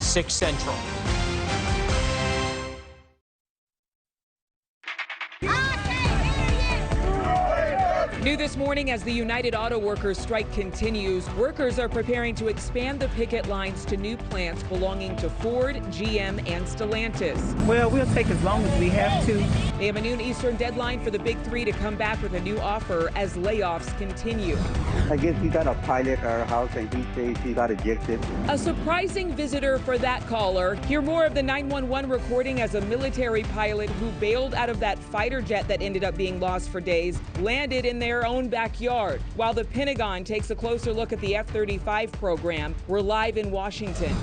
6 Central. New this morning, as the United Auto Workers strike continues, workers are preparing to expand the picket lines to new plants belonging to Ford, GM, and Stellantis. Well, we'll take as long as we have to. They have a noon Eastern deadline for the Big Three to come back with a new offer as layoffs continue. I guess he got a pilot at our house and he says he got ejected. A surprising visitor for that caller. Hear more of the 911 recording as a military pilot who bailed out of that fighter jet that ended up being lost for days landed in their own backyard. While the Pentagon takes a closer look at the F-35 program, we're live in Washington.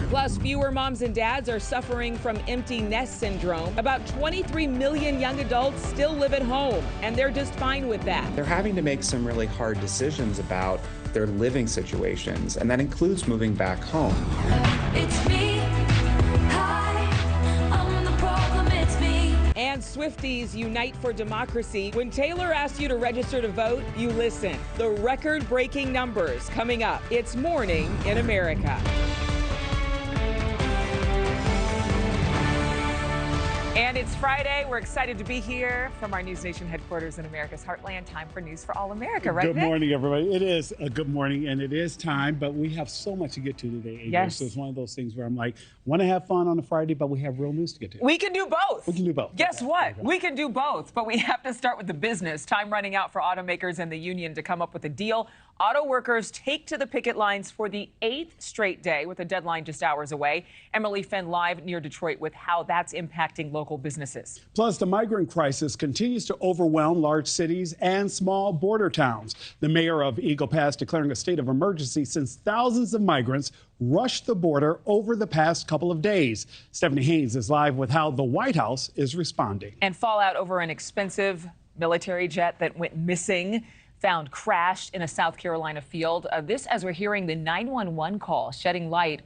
Plus, fewer moms and dads are suffering from empty nest syndrome. About 23 million young adults still live at home, and they're just fine with that. They're having to make some really hard decisions about their living situations, and that includes moving back home. It's me. Hi, I'm the problem, it's me. And Swifties unite for democracy. When Taylor asks you to register to vote, you listen. The record-breaking numbers coming up. It's Morning in America. And it's Friday. We're excited to be here from our News Nation headquarters in America's Heartland. Time for News for All America, right? Good morning, everybody. It is a good morning, and it is time, but we have so much to get to today, Adrian. Yes. So it's one of those things where I'm like, want to have fun on a Friday, but we have real news to get to. We can do both. We can do both. Guess Okay. what? Okay. We can do both, but we have to start with the business. Time running out for automakers and the union to come up with a deal. Auto workers take to the picket lines for the 8th straight day, with a deadline just hours away. Emily Fenn live near Detroit with how that's impacting local businesses. Plus, the migrant crisis continues to overwhelm large cities and small border towns. The mayor of Eagle Pass declaring a state of emergency since thousands of migrants rushed the border over the past couple of days. Stephanie Haynes is live with how the White House is responding. And fallout over an expensive military jet that went missing, found crashed in a South Carolina field. This as we're hearing the 911 call, shedding light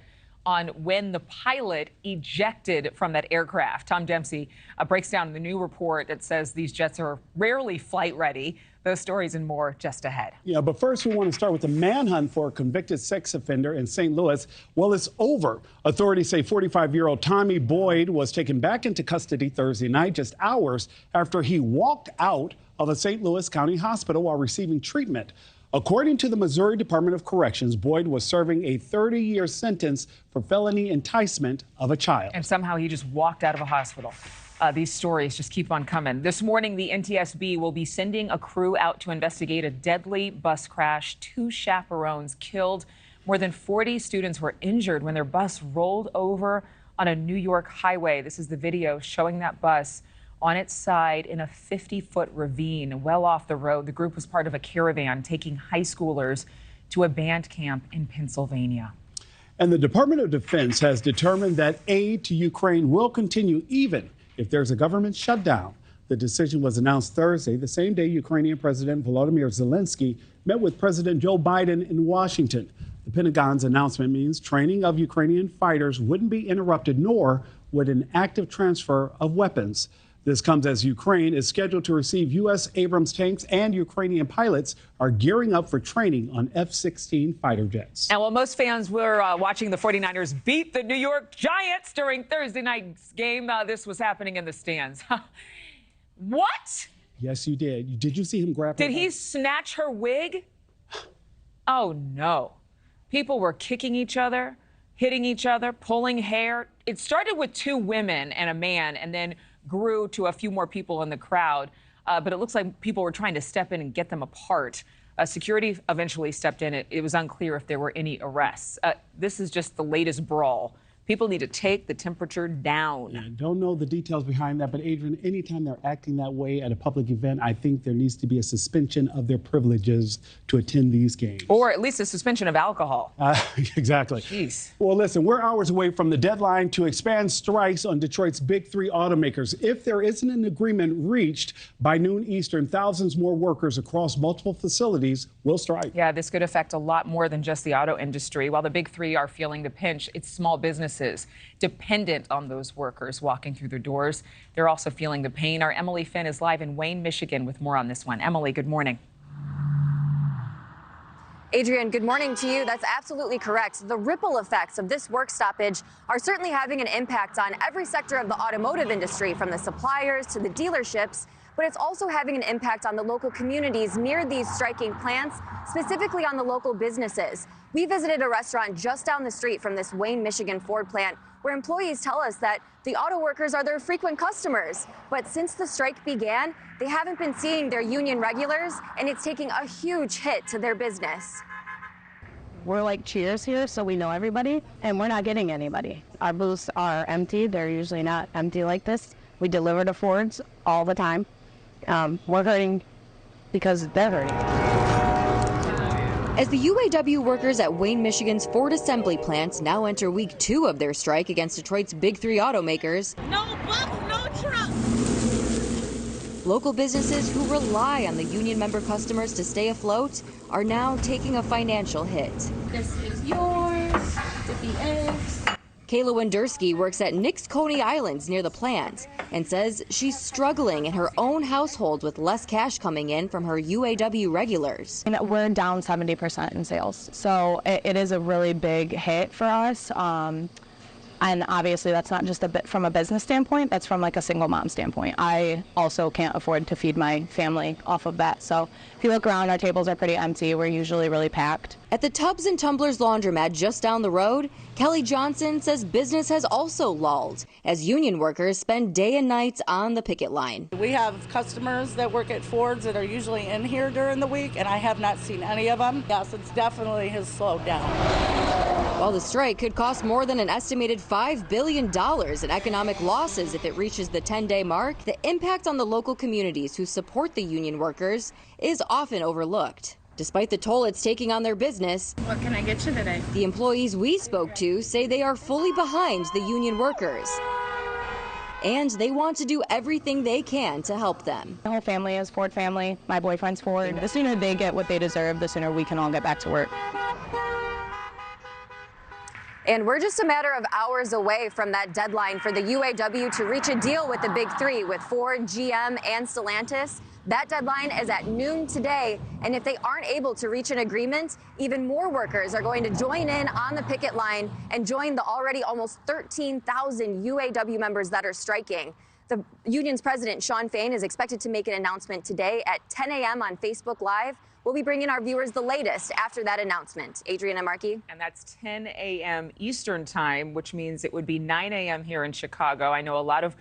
on when the pilot ejected from that aircraft. Tom Dempsey breaks down the new report that says these jets are rarely flight ready. Those stories and more just ahead. Yeah, but first we want to start with the manhunt for a convicted sex offender in St. Louis. Well, it's over. Authorities say 45-year-old Tommy Boyd was taken back into custody Thursday night, just hours after he walked out of a St. Louis County hospital while receiving treatment. According to the Missouri Department of Corrections, Boyd was serving a 30-year sentence for felony enticement of a child. And somehow he just walked out of a hospital. These stories just keep on coming. This morning, the NTSB will be sending a crew out to investigate a deadly bus crash. 2 chaperones killed. More than 40 students were injured when their bus rolled over on a New York highway. This is the video showing that bus on its side in a 50-foot ravine well off the road. The group was part of a caravan taking high schoolers to a band camp in Pennsylvania. And the Department of Defense has determined that aid to Ukraine will continue even if there's a government shutdown. The decision was announced Thursday, the same day Ukrainian President Volodymyr Zelensky met with President Joe Biden in Washington. The Pentagon's announcement means training of Ukrainian fighters wouldn't be interrupted, nor would an active transfer of weapons. This comes as Ukraine is scheduled to receive U.S. Abrams tanks, and Ukrainian pilots are gearing up for training on F-16 fighter jets. And while most fans were watching the 49ers beat the New York Giants during Thursday night's game, this was happening in the stands. What? Yes, you did. Did you see him grab her? Did he snatch her wig? Oh, no. People were kicking each other, hitting each other, pulling hair. It started with 2 women and a man, and then grew to a few more people in the crowd. But it looks like people were trying to step in and get them apart. Security eventually stepped in. It was unclear if there were any arrests. This is just the latest brawl. People need to take the temperature down. Yeah, don't know the details behind that, but Adrian, anytime they're acting that way at a public event, I think there needs to be a suspension of their privileges to attend these games. Or at least a suspension of alcohol. Exactly. Jeez. Well, listen, we're hours away from the deadline to expand strikes on Detroit's Big Three automakers. If there isn't an agreement reached by noon Eastern, thousands more workers across multiple facilities will strike. Yeah, this could affect a lot more than just the auto industry. While the Big Three are feeling the pinch, it's small businesses dependent on those workers walking through their doors. They're also feeling the pain. Our Emily Fenn is live in Wayne, Michigan with more on this one. Emily, good morning. Adrian, good morning to you. That's absolutely correct. The ripple effects of this work stoppage are certainly having an impact on every sector of the automotive industry, from the suppliers to the dealerships, but it's also having an impact on the local communities near these striking plants, specifically on the local businesses. We visited a restaurant just down the street from this Wayne, Michigan Ford plant, where employees tell us that the auto workers are their frequent customers. But since the strike began, they haven't been seeing their union regulars, and it's taking a huge hit to their business. We're like Cheers here, so we know everybody, and we're not getting anybody. Our booths are empty. They're usually not empty like this. We deliver to Fords all the time. We're hurting because they're hurting. As the UAW workers at Wayne, Michigan's Ford assembly plant now enter week 2 of their strike against Detroit's big 3 automakers, no bus, no truck. Local businesses who rely on the union member customers to stay afloat are now taking a financial hit. This is yours, with the eggs. Kayla Wendersky works at Nick's Coney Islands near the plant and says she's struggling in her own household with less cash coming in from her UAW regulars. We're down 70% in sales, so it is a really big hit for us. And obviously that's not just a bit from a business standpoint, that's from like a single mom standpoint. I also can't afford to feed my family off of that. So if you look around, our tables are pretty empty. We're usually really packed. At the Tubs and Tumblers laundromat just down the road, Kelly Johnson says business has also lulled as union workers spend day and night on the picket line. We have customers that work at Ford's that are usually in here during the week, and I have not seen any of them. Yes, it's definitely has slowed down. While the strike could cost more than an estimated $5 billion in economic losses if it reaches the 10-day mark, the impact on the local communities who support the union workers is often overlooked. Despite the toll it's taking on their business, What can I get you today? the employees we spoke to say they are fully behind the union workers. And they want to do everything they can to help them. The whole family is Ford family. My boyfriend's Ford. The sooner they get what they deserve, the sooner we can all get back to work. And we're just a matter of hours away from that deadline for the UAW to reach a deal with the big 3, with Ford, GM, and Stellantis. That deadline is at noon today, and if they aren't able to reach an agreement, even more workers are going to join in on the picket line and join the already almost 13,000 UAW members that are striking. The union's president, Shawn Fain, is expected to make an announcement today at 10 a.m. on Facebook Live. We'll be bringing our viewers the latest after that announcement. Adriana Markey. And that's 10 a.m. Eastern time, which means it would be 9 a.m. here in Chicago. I know a lot of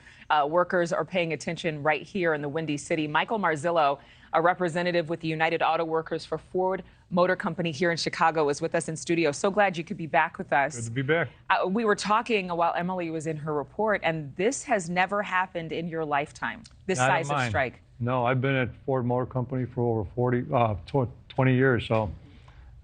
workers are paying attention right here in the Windy City. Michael Marzillo, a representative with the United Auto Workers for Ford Motor Company here in Chicago, is with us in studio. So glad you could be back with us. Good to be back. We were talking while Emily was in her report, and this has never happened in your lifetime, this Not size in of mine. strike. No, I've been at Ford Motor Company for over 20 years. So,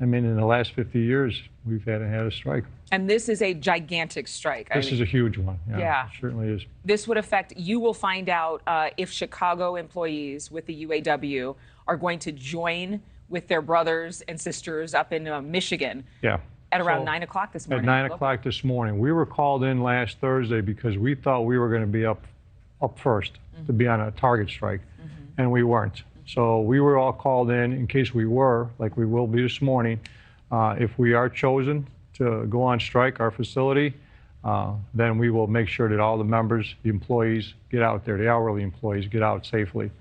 I mean, in the last 50 years, we've had a strike. And this is a gigantic strike. This is a huge one. Yeah. It certainly is. This would affect, you will find out if Chicago employees with the UAW are going to join with their brothers and sisters up in Michigan. Yeah. At around So, 9 o'clock this morning. At 9 o'clock this morning. We were called in last Thursday because we thought we were going to be up first to be on a target strike, and we weren't. So we were all called in case we were, like we will be this morning. If we are chosen to go on strike, our facility, then we will make sure that all the members, the employees, get out there, the hourly employees get out safely.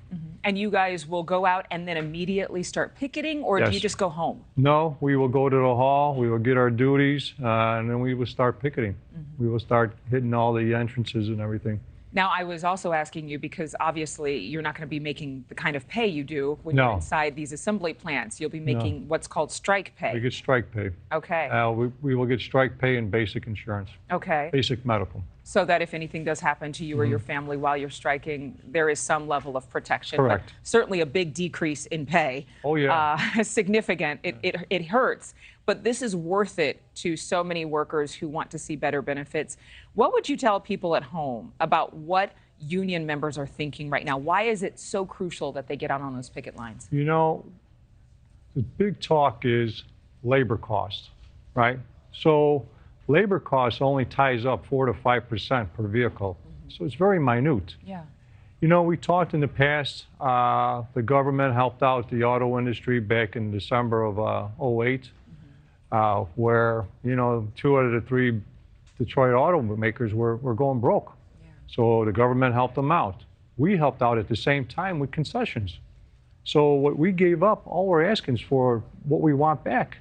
And you guys will go out and then immediately start picketing, or do Yes. you just go home? No, we will go to the hall, we will get our duties, and then we will start picketing. We will start hitting all the entrances and everything. Now, I was also asking you because obviously you're not going to be making the kind of pay you do when No. you're inside these assembly plants. You'll be making what's called strike pay. We get strike pay. Okay. We will get strike pay and basic insurance, Okay. basic medical. So that if anything does happen to you or your family while you're striking, there is some level of protection. but Correct. certainly a big decrease in pay. Oh, yeah. Significant. It hurts. But this is worth it to so many workers who want to see better benefits. What would you tell people at home about what union members are thinking right now? Why is it so crucial that they get out on those picket lines? You know, the big talk is labor costs, right? So labor costs only ties up 4 to 5% per vehicle. So it's very minute. Yeah. You know, we talked in the past, the government helped out the auto industry back in December of 08, where, you know, 2 out of the 3 Detroit automakers were going broke. Yeah. So the government helped them out. We helped out at the same time with concessions. So what we gave up, all we're asking is for what we want back.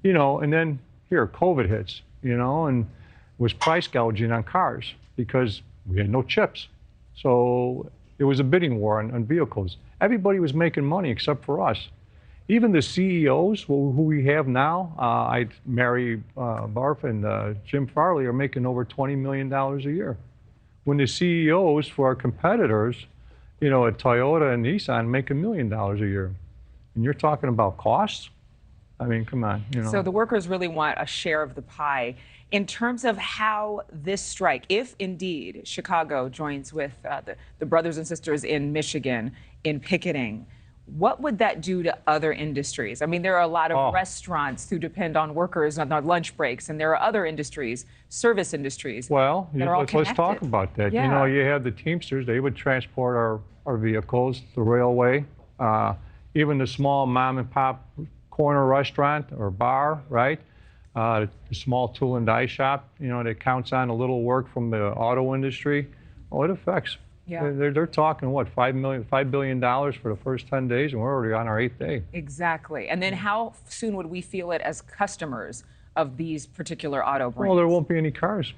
You know, and then here, COVID hits, you know, and was price gouging on cars because we had no chips. So it was a bidding war on vehicles. Everybody was making money except for us. Even the CEOs who we have now, Mary Barth and Jim Farley, are making over $20 million a year. When the CEOs for our competitors, you know, at Toyota and Nissan, make $1 million a year. And you're talking about costs? I mean, come on, you know. So the workers really want a share of the pie. In terms of how this strike, if indeed Chicago joins with the brothers and sisters in Michigan in picketing, what would that do to other industries? I mean, there are a lot of restaurants who depend on workers on their lunch breaks, and there are other inders, service industries. Well, let's talk about that. Yeah. You know, you have the Teamsters, they would transport our vehicles, the railway, even the small mom and pop corner restaurant or bar, right? The small tool and die shop, you know, that counts on a little work from the auto industry. Oh, it affects. Yeah. They're talking, what, $5 billion for the first 10 days, and we're already on our 8th day. Exactly. And then how soon would we feel it as customers of these particular auto brands? Well, there won't be any cars.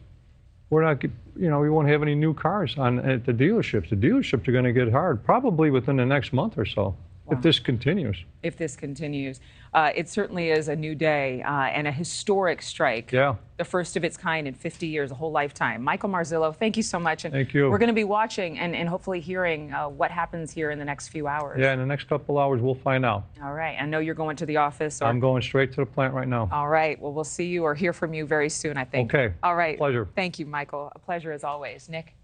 We're not, you know, we won't have any new cars at the dealerships. The dealerships are going to get hard, probably within the next month or so. Wow. If this continues. If this continues. It certainly is a new day and a historic strike. Yeah. The first of its kind in 50 years, a whole lifetime. Michael Marzillo, thank you so much. And thank you. We're going to be watching and hopefully hearing what happens here in the next few hours. Yeah, in the next couple hours, we'll find out. All right. I know you're going to the office. I'm going straight to the plant right now. All right. Well, we'll see you or hear from you very soon, I think. Okay. All right. Pleasure. Thank you, Michael. A pleasure as always. Nick?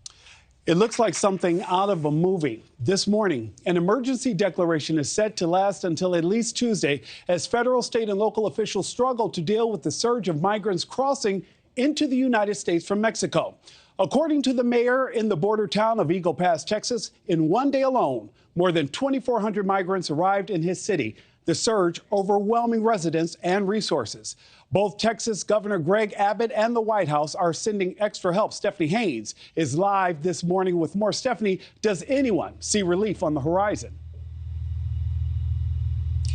It looks like something out of a movie. This morning, an emergency declaration is set to last until at least Tuesday as federal, state, and local officials struggle to deal with the surge of migrants crossing into the United States from Mexico. According to the mayor in the border town of Eagle Pass, Texas, in one day alone, more than 2,400 migrants arrived in his city. The surge overwhelming residents and resources. Both Texas Governor Greg Abbott and the White House are sending extra help. Stephanie Haynes is live this morning with more. Stephanie, does anyone see relief on the horizon?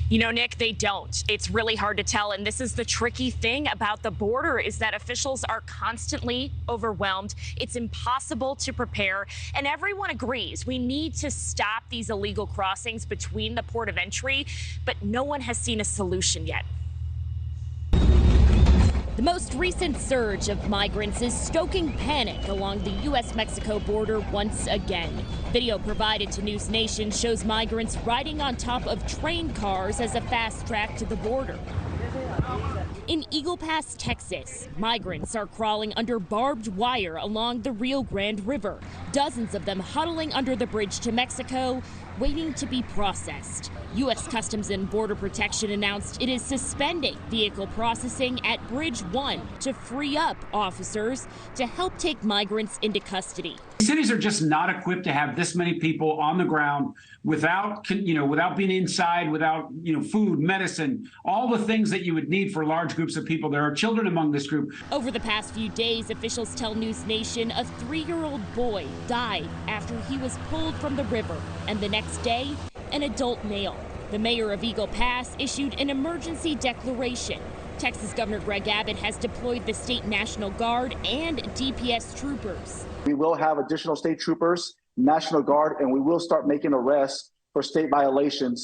You know, Nick, they don't. It's really hard to tell. And this is the tricky thing about the border is that officials are constantly overwhelmed. It's impossible to prepare. And everyone agrees we need to stop these illegal crossings between the port of entry. But no one has seen a solution yet. The most recent surge of migrants is stoking panic along the U.S.-Mexico border once again. Video provided to News Nation shows migrants riding on top of train cars as a fast track to the border. In Eagle Pass, Texas, migrants are crawling under barbed wire along the Rio Grande River. Dozens of them huddling under the bridge to Mexico, waiting to be processed. U.S. Customs and Border Protection announced it is suspending vehicle processing at Bridge 1 to free up officers to help take migrants into custody. Cities are just not equipped to have this many people on the ground without being inside, without, food, medicine, all the things that you would need for large groups of people. There are children among this group. Over the past few days, officials tell News Nation a 3-year-old boy died after he was pulled from the river, and the next day, an adult male. The mayor of Eagle Pass issued an emergency declaration. Texas Governor Greg Abbott has deployed the state National Guard and DPS troopers. We will have additional state troopers, National Guard, and we will start making arrests for state violations.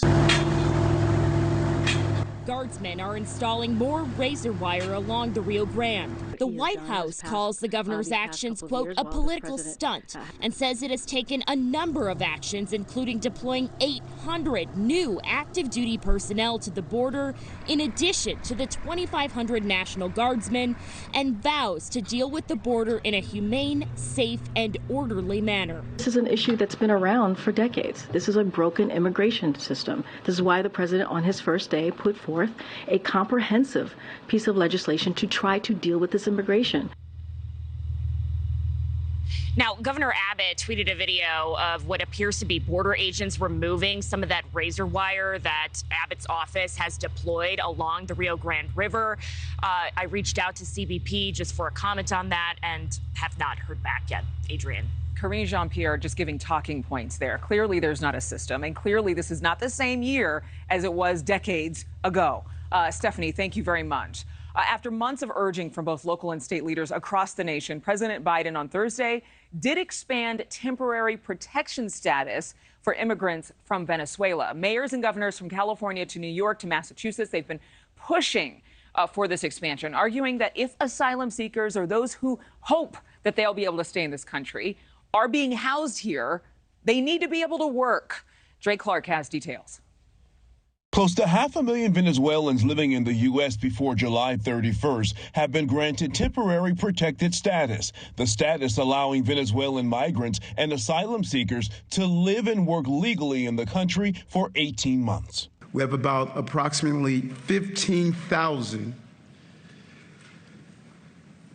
Guardsmen are installing more razor wire along the Rio Grande. The White House calls the governor's actions, quote, a political stunt, and says it has taken a number of actions, including deploying 800 new active duty personnel to the border, in addition to the 2,500 National Guardsmen, and vows to deal with the border in a humane, safe, and orderly manner. This is an issue that's been around for decades. This is a broken immigration system. This is why the president on his first day put forth a comprehensive piece of legislation to try to deal with this immigration. Now, Governor Abbott tweeted a video of what appears to be border agents removing some of that razor wire that Abbott's office has deployed along the Rio Grande River. I reached out to CBP just for a comment on that and have not heard back yet. Adrienne. Karine Jean-Pierre just giving talking points there. Clearly, there's not a system, and clearly this is not the same year as it was decades ago. Stephanie, thank you very much. After months of urging from both local and state leaders across the nation, President Biden on Thursday did expand temporary protection status for immigrants from Venezuela. Mayors and governors from California to New York to Massachusetts, they've been pushing for this expansion, arguing that if asylum seekers or those who hope that they'll be able to stay in this country are being housed here, they need to be able to work. Dre Clark has details. Close to 500,000 Venezuelans living in the U.S. before July 31st have been granted temporary protected status, the status allowing Venezuelan migrants and asylum seekers to live and work legally in the country for 18 months. We have about approximately 15,000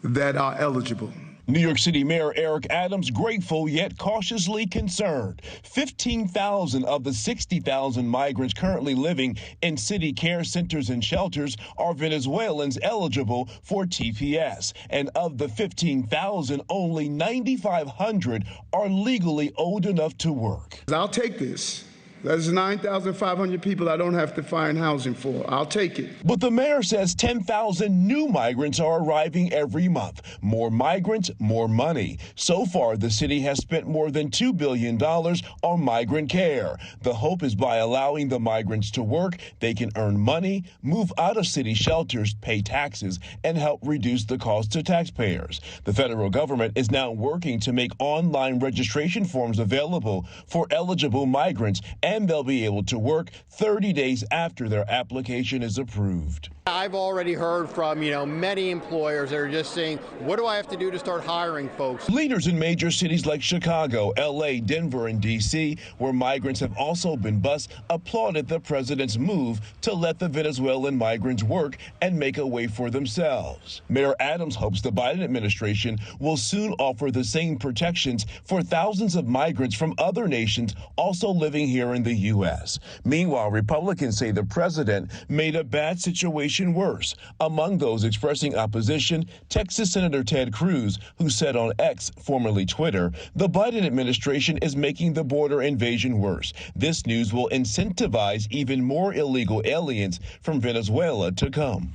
that are eligible. New York City Mayor Eric Adams grateful yet cautiously concerned. 15,000 of the 60,000 migrants currently living in city care centers and shelters are Venezuelans eligible for TPS. And of the 15,000, only 9,500 are legally old enough to work. I'll take this. That's 9,500 people I don't have to find housing for. I'll take it. But the mayor says 10,000 new migrants are arriving every month. More migrants, more money. So far, the city has spent more than $2 billion on migrant care. The hope is by allowing the migrants to work, they can earn money, move out of city shelters, pay taxes, and help reduce the cost to taxpayers. The federal government is now working to make online registration forms available for eligible migrants, and they'll be able to work 30 days after their application is approved. I've already heard from, many employers that are just saying, what do I have to do to start hiring folks? Leaders in major cities like Chicago, L.A., Denver, and D.C., where migrants have also been bused, applauded the president's move to let the Venezuelan migrants work and make a way for themselves. Mayor Adams hopes the Biden administration will soon offer the same protections for thousands of migrants from other nations also living here in the U.S. Meanwhile, Republicans say the president made a bad situation worse. Among those expressing opposition, Texas Senator Ted Cruz, who said on X, formerly Twitter, the Biden administration is making the border invasion worse. This news will incentivize even more illegal aliens from Venezuela to come.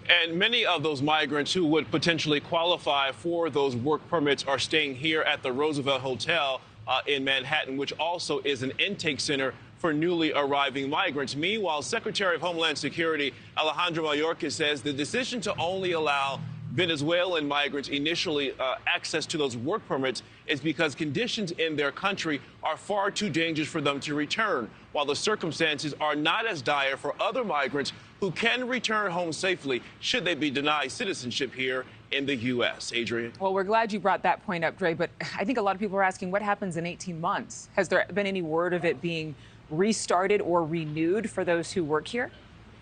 And many of those migrants who would potentially qualify for those work permits are staying here at the Roosevelt Hotel in Manhattan, which also is an intake center for newly arriving migrants. Meanwhile, Secretary of Homeland Security Alejandro Mayorkas says the decision to only allow Venezuelan migrants initially access to those work permits is because conditions in their country are far too dangerous for them to return, while the circumstances are not as dire for other migrants who can return home safely should they be denied citizenship here in the U.S. Adrienne? Well, we're glad you brought that point up, Dre, but I think a lot of people are asking what happens in 18 months? Has there been any word of it being restarted or renewed for those who work here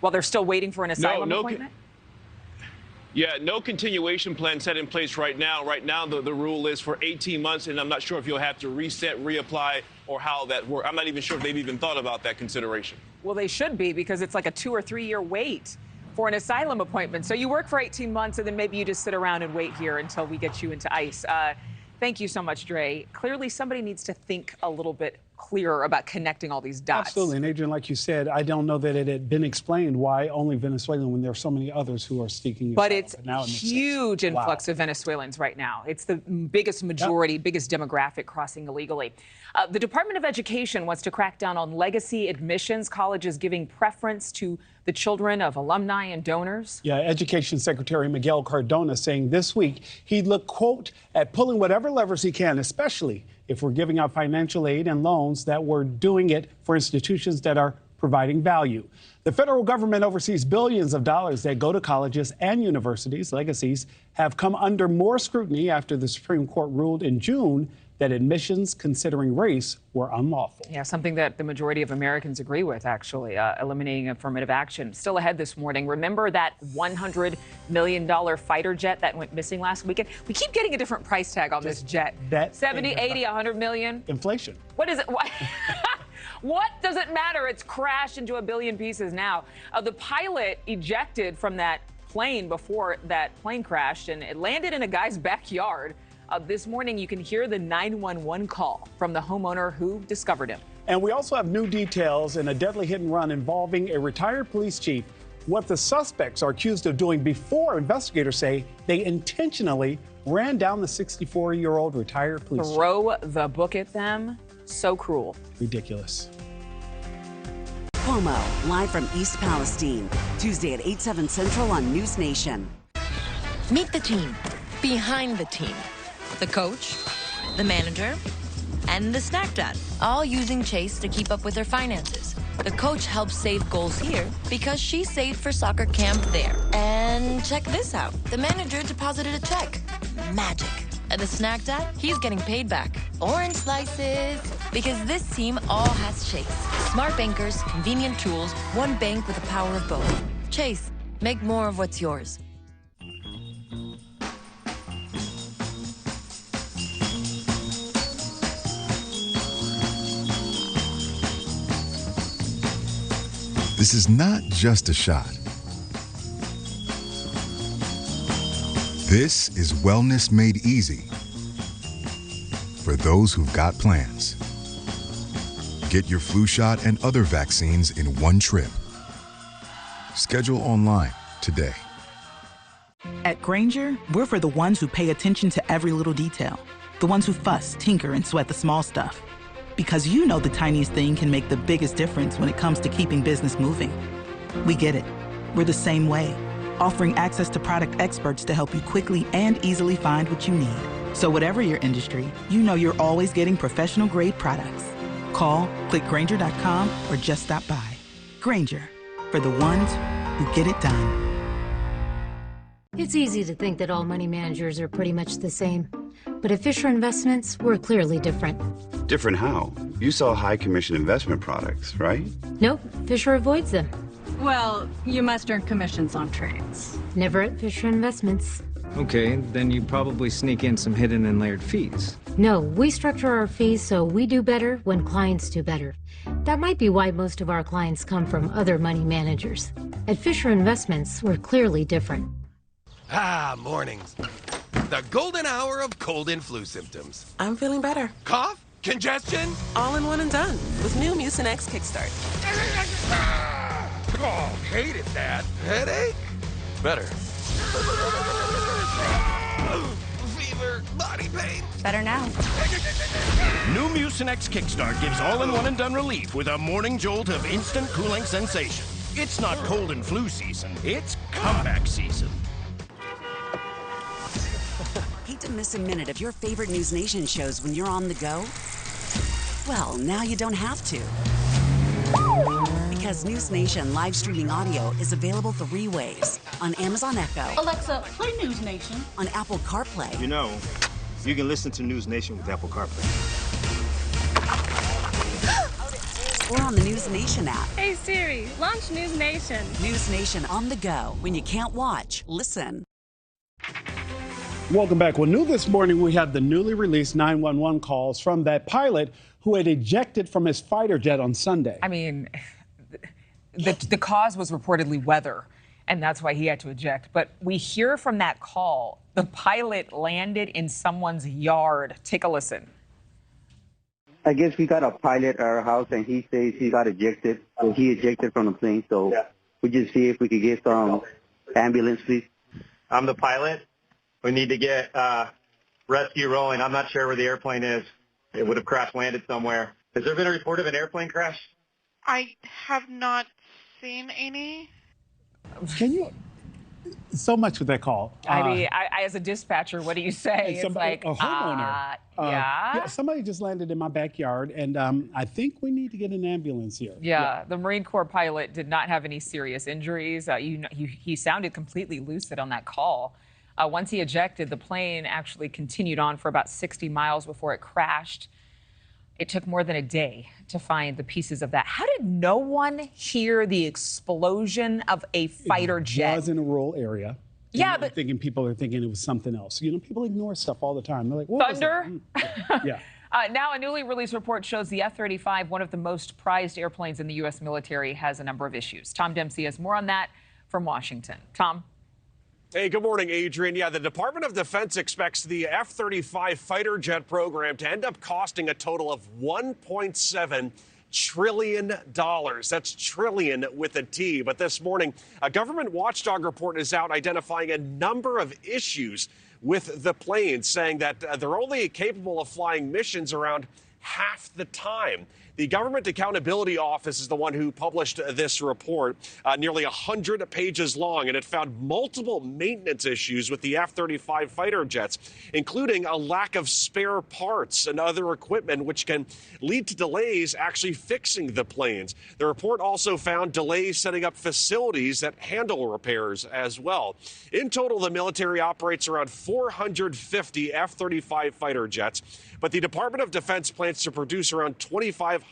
while they're still waiting for an asylum appointment? Yeah, no continuation plan set in place right now. Right now, the rule is for 18 months, and I'm not sure if you'll have to reset, reapply, or how that works. I'm not even sure if they've even thought about that consideration. Well, they should be, because it's like a 2 or 3 year wait for an asylum appointment. So you work for 18 months, and then maybe you just sit around and wait here until we get you into ICE. Thank you so much, Dre. Clearly, somebody needs to think a little bit clearer about connecting all these dots. Absolutely. And Adrienne, like you said, I don't know that it had been explained why only Venezuelan when there are so many others who are seeking asylum. But it's huge influx of Venezuelans right now. It's the biggest majority, biggest demographic crossing illegally. The Department of Education wants to crack down on legacy admissions, colleges giving preference to the children of alumni and donors. Yeah, Education Secretary Miguel Cardona saying this week he'd look, quote, at pulling whatever levers he can, especially if we're giving out financial aid and loans, that we're doing it for institutions that are providing value. The federal government oversees billions of dollars that go to colleges and universities. Legacies have come under more scrutiny after the Supreme Court ruled in June that admissions considering race were unlawful. Yeah, something that the majority of Americans agree with, actually, eliminating affirmative action. Still ahead this morning, remember that $100 million fighter jet that went missing last weekend? We keep getting a different price tag on this jet. 70, 80, 100 million? Inflation. What is it? What does it matter? It's crashed into a billion pieces now. The pilot ejected from that plane before that plane crashed, and it landed in a guy's backyard. This morning, you can hear the 911 call from the homeowner who discovered him. And we also have new details in a deadly hit and run involving a retired police chief. What the suspects are accused of doing before investigators say they intentionally ran down the 64-year-old retired police chief. Throw the book at them. So cruel. Ridiculous. Cuomo, live from East Palestine, Tuesday at 8/7 Central on News Nation. Meet the team behind the team. The coach, the manager, and the snack dad, all using Chase to keep up with their finances. The coach helps save goals here because she saved for soccer camp there. And check this out. The manager deposited a check. Magic. And the snack dad, he's getting paid back. Orange slices. Because this team all has Chase. Smart bankers, convenient tools, one bank with the power of both. Chase, make more of what's yours. This is not just a shot. This is wellness made easy for those who've got plans. Get your flu shot and other vaccines in one trip. Schedule online today. At Grainger, we're for the ones who pay attention to every little detail. The ones who fuss, tinker, and sweat the small stuff. Because you know the tiniest thing can make the biggest difference when it comes to keeping business moving. We get it. We're the same way, offering access to product experts to help you quickly and easily find what you need. So whatever your industry, you know you're always getting professional-grade products. Call, click Grainger.com, or just stop by. Grainger, for the ones who get it done. It's easy to think that all money managers are pretty much the same. But at Fisher Investments, we're clearly different. Different how? You sell high commission investment products, right? Nope, Fisher avoids them. Well, you must earn commissions on trades. Never at Fisher Investments. Okay, then you probably sneak in some hidden and layered fees. No, we structure our fees so we do better when clients do better. That might be why most of our clients come from other money managers. At Fisher Investments, we're clearly different. Ah, mornings. The golden hour of cold and flu symptoms. I'm feeling better. Cough? Congestion? All in one and done with new Mucinex Kickstart. Oh, hated that. Headache? Better. Fever, body pain. Better now. New Mucinex Kickstart gives all-in-one and done relief with a morning jolt of instant cooling sensation. It's not cold and flu season, it's comeback season. Hate to miss a minute of your favorite News Nation shows when you're on the go? Well, now you don't have to. Because News Nation live streaming audio is available 3 ways. On Amazon Echo. Alexa, play News Nation. On Apple CarPlay. You know, you can listen to News Nation with Apple CarPlay. Or on the News Nation app. Hey Siri, launch News Nation. News Nation on the go. When you can't watch, listen. Welcome back. Well, new this morning, we have the newly released 911 calls from that pilot who had ejected from his fighter jet on Sunday. I mean, the cause was reportedly weather, and that's why he had to eject. But we hear from that call, the pilot landed in someone's yard. Take a listen. I guess we got a pilot at our house, and he says he got ejected. So he ejected from the plane. So we just see if we could get some ambulance, please. I'm the pilot. We need to get rescue rolling. I'm not sure where the airplane is. It would have crash landed somewhere. Has there been a report of an airplane crash? I have not seen any. Can you? So much with that call. I mean, I as a dispatcher, what do you say? It's like, a homeowner. Yeah. Somebody just landed in my backyard, and I think we need to get an ambulance here. Yeah, the Marine Corps pilot did not have any serious injuries. He sounded completely lucid on that call. Once he ejected, the plane actually continued on for about 60 miles before it crashed. It took more than a day to find the pieces of that. How did no one hear the explosion of a fighter jet? It was in a rural area. Yeah, but people are thinking it was something else. You know, people ignore stuff all the time. They're like, what thunder? Yeah. Now, a newly released report shows the F-35, one of the most prized airplanes in the U.S. military, has a number of issues. Tom Dempsey has more on that from Washington. Tom? Hey, good morning, Adrian. Yeah, the Department of Defense expects the F-35 fighter jet program to end up costing a total of $1.7 trillion. That's trillion with a T. But this morning, a government watchdog report is out identifying a number of issues with the planes, saying that they're only capable of flying missions around half the time. The Government Accountability Office is the one who published this report, nearly 100 pages long, and it found multiple maintenance issues with the F-35 fighter jets, including a lack of spare parts and other equipment, which can lead to delays actually fixing the planes. The report also found delays setting up facilities that handle repairs as well. In total, the military operates around 450 F-35 fighter jets, but the Department of Defense plans to produce around 2,500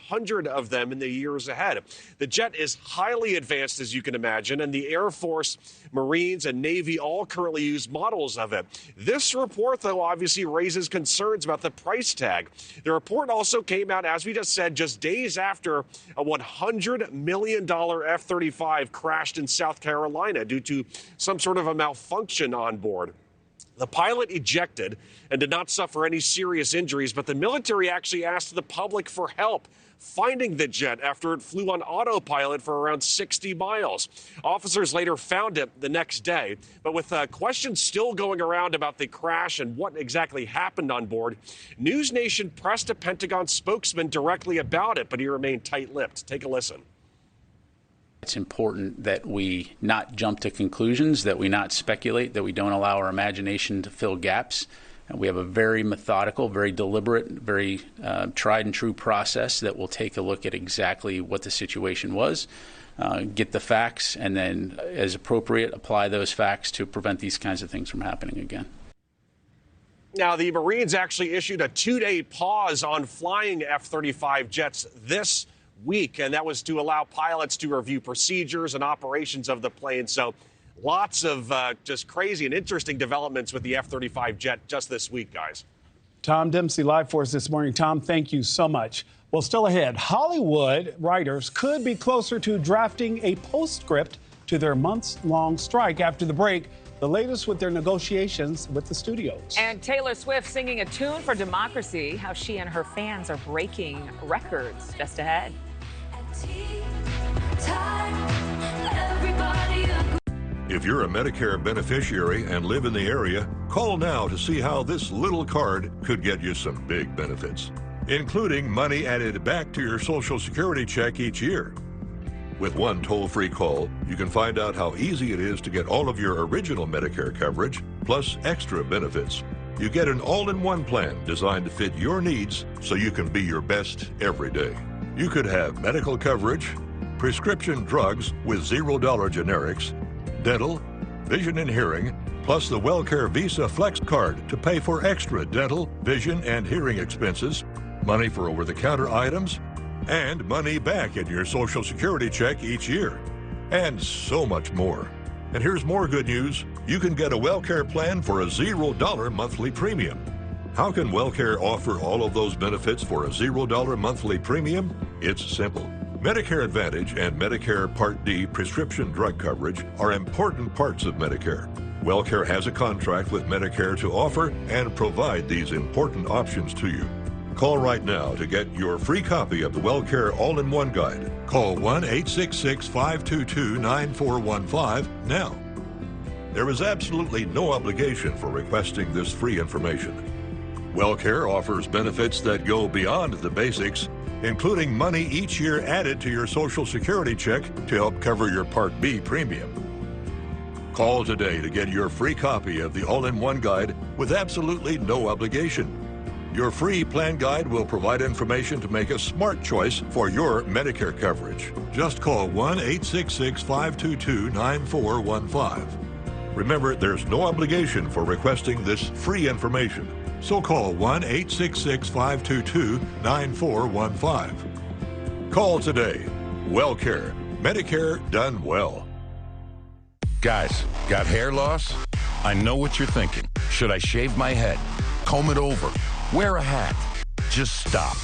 of them in the years ahead. The jet is highly advanced, as you can imagine, and the Air Force, Marines, and Navy all currently use models of it. This report, though, obviously raises concerns about the price tag. The report also came out, as we just said, just days after a $100 million F-35 crashed in South Carolina due to some sort of a malfunction on board. The pilot ejected and did not suffer any serious injuries, but the military actually asked the public for help finding the jet after it flew on autopilot for around 60 miles. Officers later found it the next day, but with questions still going around about the crash and what exactly happened on board, News Nation pressed a Pentagon spokesman directly about it, but he remained tight-lipped. Take a listen. It's important that we not jump to conclusions, that we not speculate, that we don't allow our imagination to fill gaps. And we have a very methodical, very deliberate, very tried and true process that will take a look at exactly what the situation was, get the facts, and then, as appropriate, apply those facts to prevent these kinds of things from happening again. Now, the Marines actually issued a 2-day pause on flying F-35 jets this week, and that was to allow pilots to review procedures and operations of the plane. So lots of just crazy and interesting developments with the F-35 jet just this week, guys. Tom Dempsey live for us this morning. Tom, thank you so much. Well, still ahead, Hollywood writers could be closer to drafting a postscript to their months-long strike. After the break, the latest with their negotiations with the studios. And Taylor Swift singing a tune for democracy, how she and her fans are breaking records. Just ahead. If you're a Medicare beneficiary and live in the area, call now to see how this little card could get you some big benefits, including money added back to your Social Security check each year. With one toll-free call, you can find out how easy it is to get all of your original Medicare coverage, plus extra benefits. You get an all-in-one plan designed to fit your needs so you can be your best every day. You could have medical coverage, prescription drugs with $0 generics, dental, vision and hearing, plus the WellCare Visa Flex Card to pay for extra dental, vision, and hearing expenses, money for over-the-counter items, and money back in your Social Security check each year, and so much more. And here's more good news. You can get a WellCare plan for a $0 monthly premium. How can WellCare offer all of those benefits for a $0 monthly premium? It's simple. Medicare Advantage and Medicare Part D prescription drug coverage are important parts of Medicare. WellCare has a contract with Medicare to offer and provide these important options to you. Call right now to get your free copy of the WellCare All-in-One Guide. Call 1-866-522-9415 now. There is absolutely no obligation for requesting this free information. WellCare offers benefits that go beyond the basics, including money each year added to your Social Security check to help cover your Part B premium. Call today to get your free copy of the All-in-One Guide with absolutely no obligation. Your free plan guide will provide information to make a smart choice for your Medicare coverage. Just call 1-866-522-9415. Remember, there's no obligation for requesting this free information. So call 1-866-522-9415. Call today. WellCare. Medicare done well. Guys, got hair loss? I know what you're thinking. Should I shave my head? Comb it over? Wear a hat? Just stop.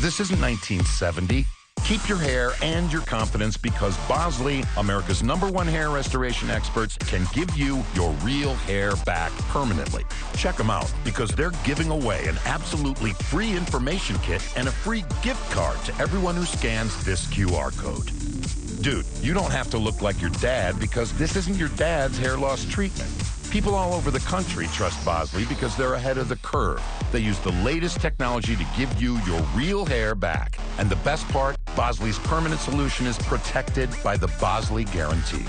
This isn't 1970. Keep your hair and your confidence because Bosley, America's #1 hair restoration experts, can give you your real hair back permanently. Check them out because they're giving away an absolutely free information kit and a free gift card to everyone who scans this QR code. Dude, you don't have to look like your dad because this isn't your dad's hair loss treatment. People all over the country trust Bosley because they're ahead of the curve. They use the latest technology to give you your real hair back. And the best part, Bosley's permanent solution is protected by the Bosley Guarantee.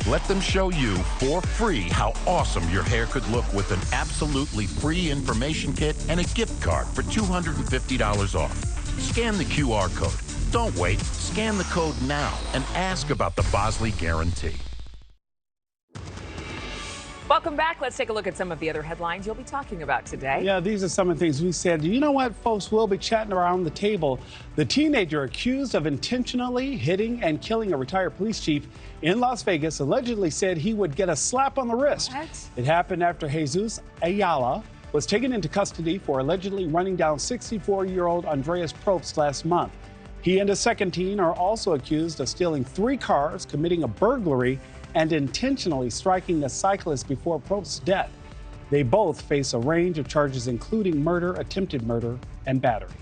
Let them show you for free how awesome your hair could look with an absolutely free information kit and a gift card for $250 off. Scan the QR code. Don't wait. Scan the code now and ask about the Bosley Guarantee. Welcome back. Let's take a look at some of the other headlines you'll be talking about today. Yeah, these are some of the things we said. You know what, folks? We'll be chatting around the table. The teenager accused of intentionally hitting and killing a retired police chief in Las Vegas allegedly said he would get a slap on the wrist. What? It happened after Jesus Ayala was taken into custody for allegedly running down 64-year-old Andreas Probst last month. He and a second teen are also accused of stealing 3 cars, committing a burglary, and intentionally striking a cyclist before Probst's death. They both face a range of charges, including murder, attempted murder, and battery.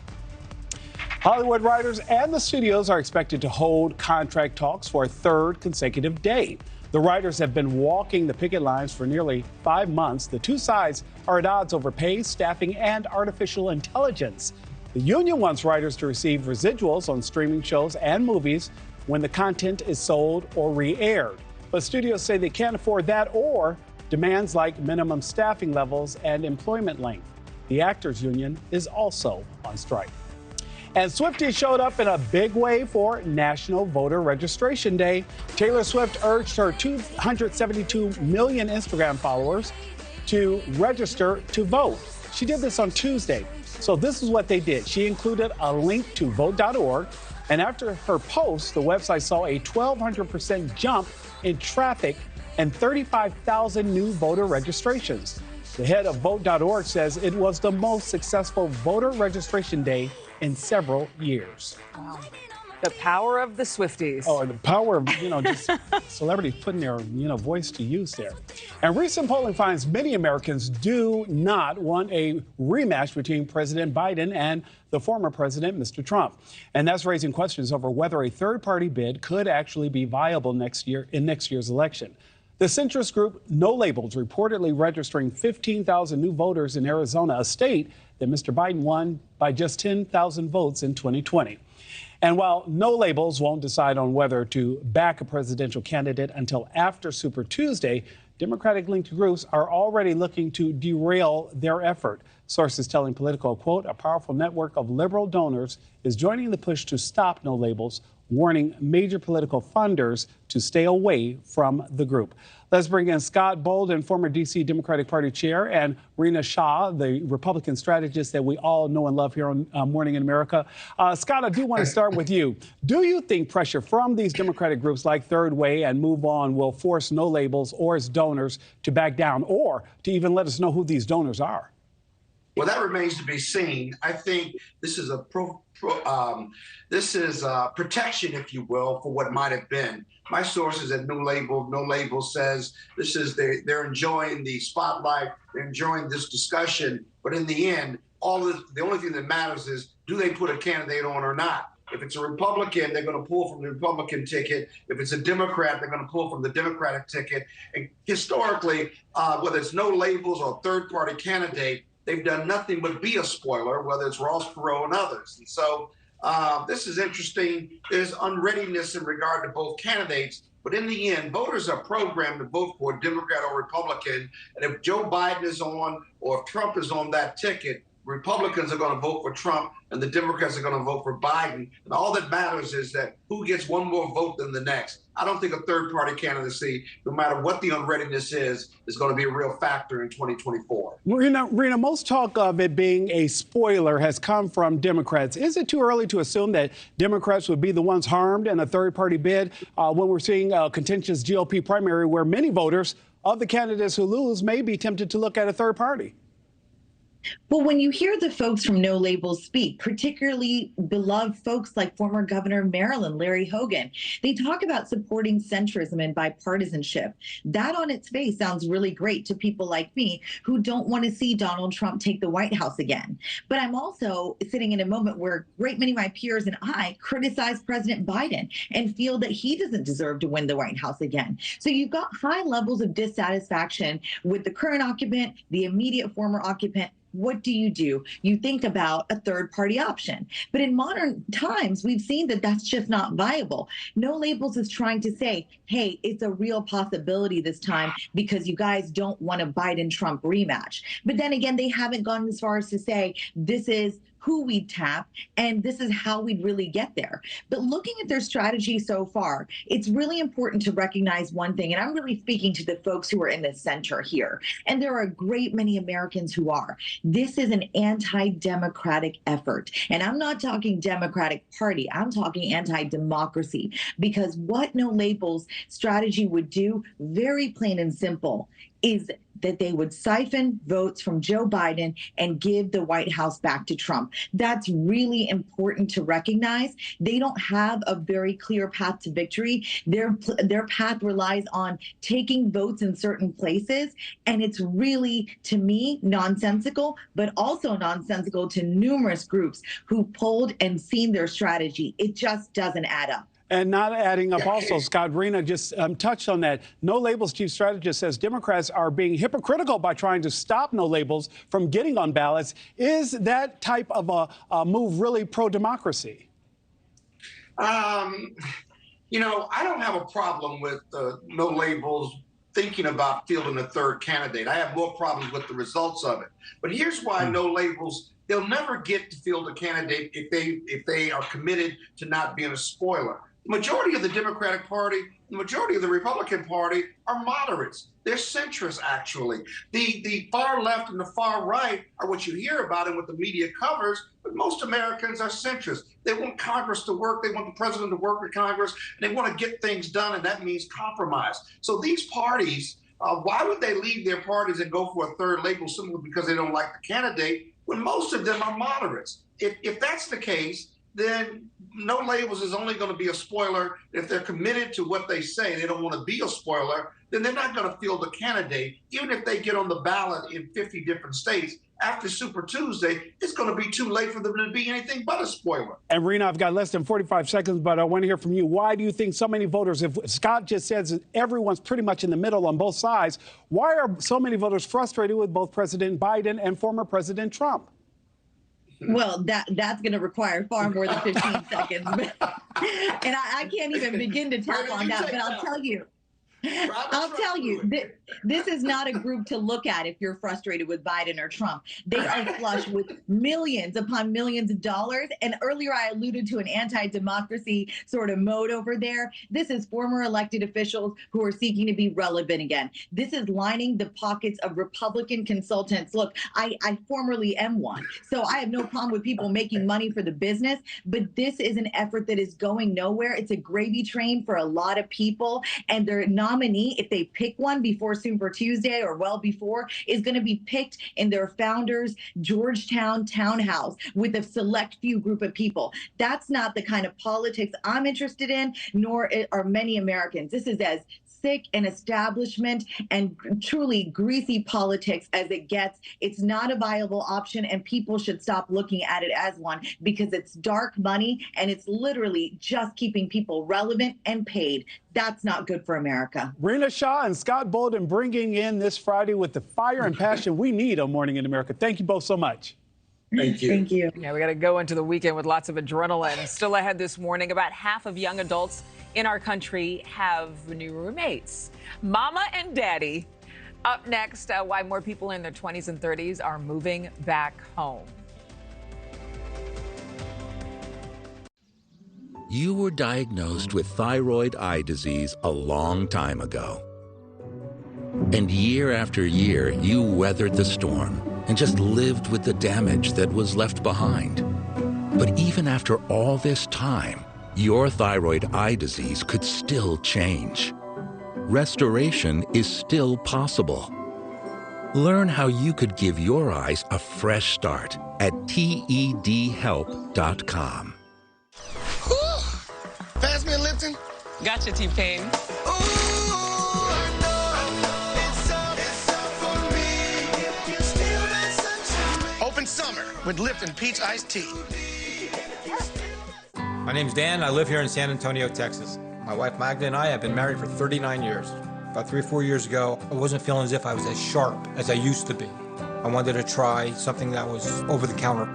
Hollywood writers and the studios are expected to hold contract talks for a 3rd consecutive day. The writers have been walking the picket lines for nearly 5 months. The two sides are at odds over pay, staffing, and artificial intelligence. The union wants writers to receive residuals on streaming shows and movies when the content is sold or re-aired. But studios say they can't afford that or demands like minimum staffing levels and employment length. The Actors Union is also on strike. And Swiftie showed up in a big way for National Voter Registration Day. Taylor Swift urged her 272 million Instagram followers to register to vote. She did this on Tuesday. So this is what they did. She included a link to vote.org. And after her post, the website saw a 1,200% jump in traffic and 35,000 new voter registrations. The head of vote.org says it was the most successful voter registration day in several years. Wow. The power of the Swifties. Oh, the power of, just celebrities putting their, voice to use there. And recent polling finds many Americans do not want a rematch between President Biden and the former president, Mr. Trump. And that's raising questions over whether a third-party bid could actually be viable next year's election. The centrist group No Labels reportedly registering 15,000 new voters in Arizona, a state that Mr. Biden won by just 10,000 votes in 2020. And while No Labels won't decide on whether to back a presidential candidate until after Super Tuesday, Democratic-linked groups are already looking to derail their effort. Sources telling Politico, quote, a powerful network of liberal donors is joining the push to stop No Labels, warning major political funders to stay away from the group. Let's bring in Scott Bolden, former D.C. Democratic Party chair, and Rina Shah, the Republican strategist that we all know and love here on Morning in America. Scott, I do want to start with you. Do you think pressure from these Democratic groups like Third Way and Move On will force No Labels or its donors to back down or to even let us know who these donors are? Well, that remains to be seen. I think this is protection, if you will, for what might have been. My sources at No Label says this is they're enjoying the spotlight, they're enjoying this discussion, but in the end, the only thing that matters is do they put a candidate on or not? If it's a Republican, they're going to pull from the Republican ticket. If it's a Democrat, they're going to pull from the Democratic ticket. And historically, whether it's No Labels or third-party candidate, they've done nothing but be a spoiler, whether it's Ross Perot and others. And so this is interesting. There's unreadiness in regard to both candidates. But in the end, voters are programmed to vote for a Democrat or Republican. And if Joe Biden is on or if Trump is on that ticket, Republicans are going to vote for Trump and the Democrats are going to vote for Biden. And all that matters is that who gets one more vote than the next. I don't think a third-party candidacy, no matter what the unreadiness is going to be a real factor in 2024. Rena, most talk of it being a spoiler has come from Democrats. Is it too early to assume that Democrats would be the ones harmed in a third-party bid when we're seeing a contentious GOP primary where many voters of the candidates who lose may be tempted to look at a third party? Well, when you hear the folks from No Labels speak, particularly beloved folks like former Governor of Maryland, Larry Hogan, they talk about supporting centrism and bipartisanship. That on its face sounds really great to people like me who don't want to see Donald Trump take the White House again. But I'm also sitting in a moment where a great many of my peers and I criticize President Biden and feel that he doesn't deserve to win the White House again. So you've got high levels of dissatisfaction with the current occupant, the immediate former occupant. What do? You think about a third party option. But in modern times, we've seen that that's just not viable. No Labels is trying to say, hey, it's a real possibility this time because you guys don't want a Biden-Trump rematch. But then again, they haven't gone as far as to say this is who we'd tap, and this is how we'd really get there. But looking at their strategy so far, it's really important to recognize one thing, and I'm really speaking to the folks who are in the center here, and there are a great many Americans who are. This is an anti-democratic effort, and I'm not talking Democratic Party, I'm talking anti-democracy, because what No Labels strategy would do, very plain and simple, is that they would siphon votes from Joe Biden and give the White House back to Trump. That's really important to recognize. They don't have a very clear path to victory. Their path relies on taking votes in certain places, and it's really, to me, nonsensical, but also nonsensical to numerous groups who polled and seen their strategy. It just doesn't add up. And not adding up also, Scott, Rena just touched on that. No Labels chief strategist says Democrats are being hypocritical by trying to stop No Labels from getting on ballots. Is that type of a move really pro-democracy? You know, I don't have a problem with No Labels thinking about fielding a third candidate. I have more problems with the results of it. But here's why No Labels, they'll never get to field a candidate if they are committed to not being a spoiler. The majority of the Democratic Party, the majority of the Republican Party are moderates. They're centrists, actually. The far left and the far right are what you hear about and what the media covers, but most Americans are centrists. They want Congress to work. They want the president to work with Congress, and they want to get things done, and that means compromise. So these parties, why would they leave their parties and go for a third label simply because they don't like the candidate when most of them are moderates? If that's the case, then No Labels is only going to be a spoiler. If they're committed to what they say, they don't want to be a spoiler, then they're not going to field a candidate. Even if they get on the ballot in 50 different states, after Super Tuesday, it's going to be too late for them to be anything but a spoiler. And Rena, I've got less than 45 seconds, but I want to hear from you. Why do you think so many voters, if Scott just says everyone's pretty much in the middle on both sides, why are so many voters frustrated with both President Biden and former President Trump? Well, that's going to require far more than 15 seconds. And I can't even begin to tap on that, but I'll tell you. This is not a group to look at if you're frustrated with Biden or Trump. They are flush with millions upon millions of dollars. And earlier I alluded to an anti-democracy sort of mode over there. This is former elected officials who are seeking to be relevant again. This is lining the pockets of Republican consultants. Look, I formerly am one, so I have no problem with people making money for the business, but this is an effort that is going nowhere. It's a gravy train for a lot of people, and they're nominee, if they pick one before Super Tuesday or well before, is going to be picked in their founders' Georgetown townhouse with a select few group of people. That's not the kind of politics I'm interested in, nor are many Americans. This is as sick an establishment and truly greasy politics as it gets. It's not a viable option, and people should stop looking at it as one because it's dark money and it's literally just keeping people relevant and paid. That's not good for America. Rena Shah and Scott Bolden bringing in this Friday with the fire and passion we need on Morning in America. Thank you both so much. Thank you. Thank you. Yeah, we got to go into the weekend with lots of adrenaline. Still ahead this morning, about half of young adults in our country have new roommates. Mama and Daddy. Up next, why more people in their 20s and 30s are moving back home. You were diagnosed with thyroid eye disease a long time ago. And year after year, you weathered the storm and just lived with the damage that was left behind. But even after all this time, your thyroid eye disease could still change. Restoration is still possible. Learn how you could give your eyes a fresh start at TEDhelp.com. Pass me a Lipton. Gotcha, T-Pain. Open summer with Lipton Peach Iced Tea. My name's Dan. I live here in San Antonio, Texas. My wife Magda and I have been married for 39 years. About 3 or 4 years ago, I wasn't feeling as if I was as sharp as I used to be. I wanted to try something that was over the counter.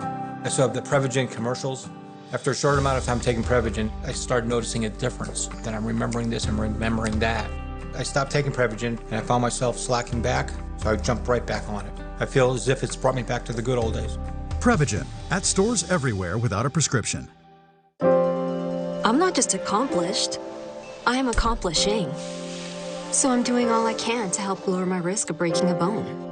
I saw the Prevagen commercials. After a short amount of time taking Prevagen, I started noticing a difference. Then I'm remembering this and remembering that. I stopped taking Prevagen and I found myself slacking back, so I jumped right back on it. I feel as if it's brought me back to the good old days. Prevagen, at stores everywhere without a prescription. I'm not just accomplished, I am accomplishing. So I'm doing all I can to help lower my risk of breaking a bone.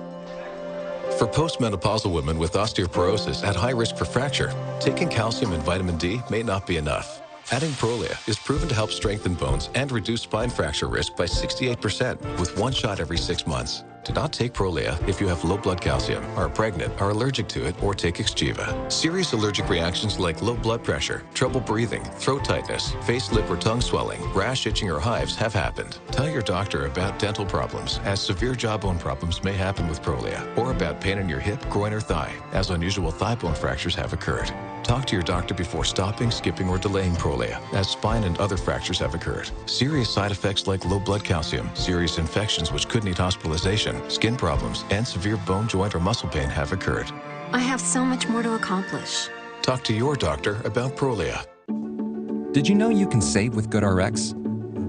For postmenopausal women with osteoporosis at high risk for fracture, taking calcium and vitamin D may not be enough. Adding Prolia is proven to help strengthen bones and reduce spine fracture risk by 68% with 1 shot every 6 months. Do not take Prolia if you have low blood calcium, are pregnant, are allergic to it, or take Xgeva. Serious allergic reactions like low blood pressure, trouble breathing, throat tightness, face, lip, or tongue swelling, rash, itching, or hives have happened. Tell your doctor about dental problems, as severe jawbone problems may happen with Prolia, or about pain in your hip, groin, or thigh, as unusual thigh bone fractures have occurred. Talk to your doctor before stopping, skipping, or delaying Prolia, as spine and other fractures have occurred. Serious side effects like low blood calcium, serious infections which could need hospitalization, skin problems, and severe bone, joint, or muscle pain have occurred. I have so much more to accomplish. Talk to your doctor about Prolia. Did you know you can save with GoodRx,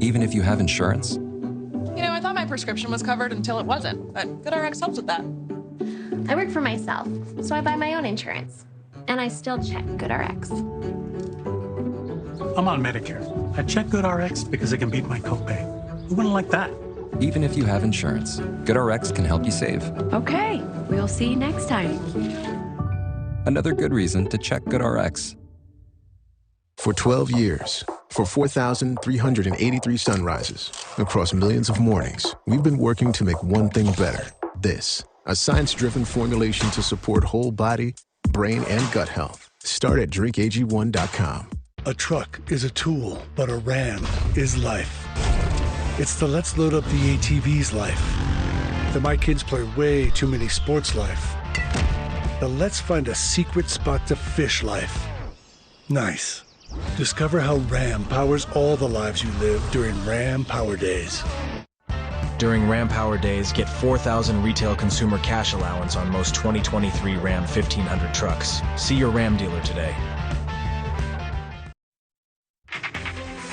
even if you have insurance? You know, I thought my prescription was covered until it wasn't, but GoodRx helps with that. I work for myself, so I buy my own insurance. And I still check GoodRx. I'm on Medicare. I check GoodRx because it can beat my copay. Who wouldn't like that? Even if you have insurance, GoodRx can help you save. Okay, we'll see you next time. Another good reason to check GoodRx. For 12 years, for 4,383 sunrises, across millions of mornings, we've been working to make one thing better. This, a science-driven formulation to support whole body, brain, and gut health. Start at drinkag1.com. A truck is a tool, but a Ram is life. It's the let's load up the ATV's life. The my kids play way too many sports life. The let's find a secret spot to fish life. Nice. Discover how Ram powers all the lives you live during Ram Power Days. During Ram Power Days, get $4,000 retail consumer cash allowance on most 2023 Ram 1500 trucks. See your Ram dealer today.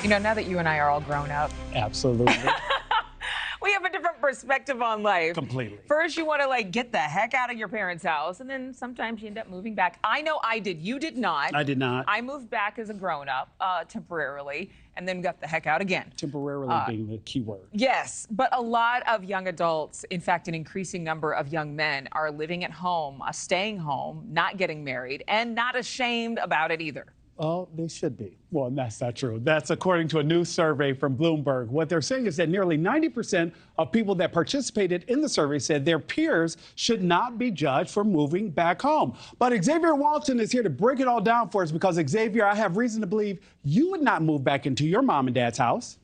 You know, now that you and I are all grown up. Absolutely. We have a different perspective on life. Completely. First, you want to get the heck out of your parents' house, and then sometimes you end up moving back. I know I did. You did not. I did not. I moved back as a grown-up temporarily, and then got the heck out again. Temporarily being the key word. Yes, but a lot of young adults, in fact, an increasing number of young men are living at home, staying home, not getting married, and not ashamed about it either. Oh, they should be. Well, and that's not true. That's according to a new survey from Bloomberg. What they're saying is that nearly 90% of people that participated in the survey said their peers should not be judged for moving back home. But Xavier Walton is here to break it all down for us because, Xavier, I have reason to believe you would not move back into your mom and dad's house.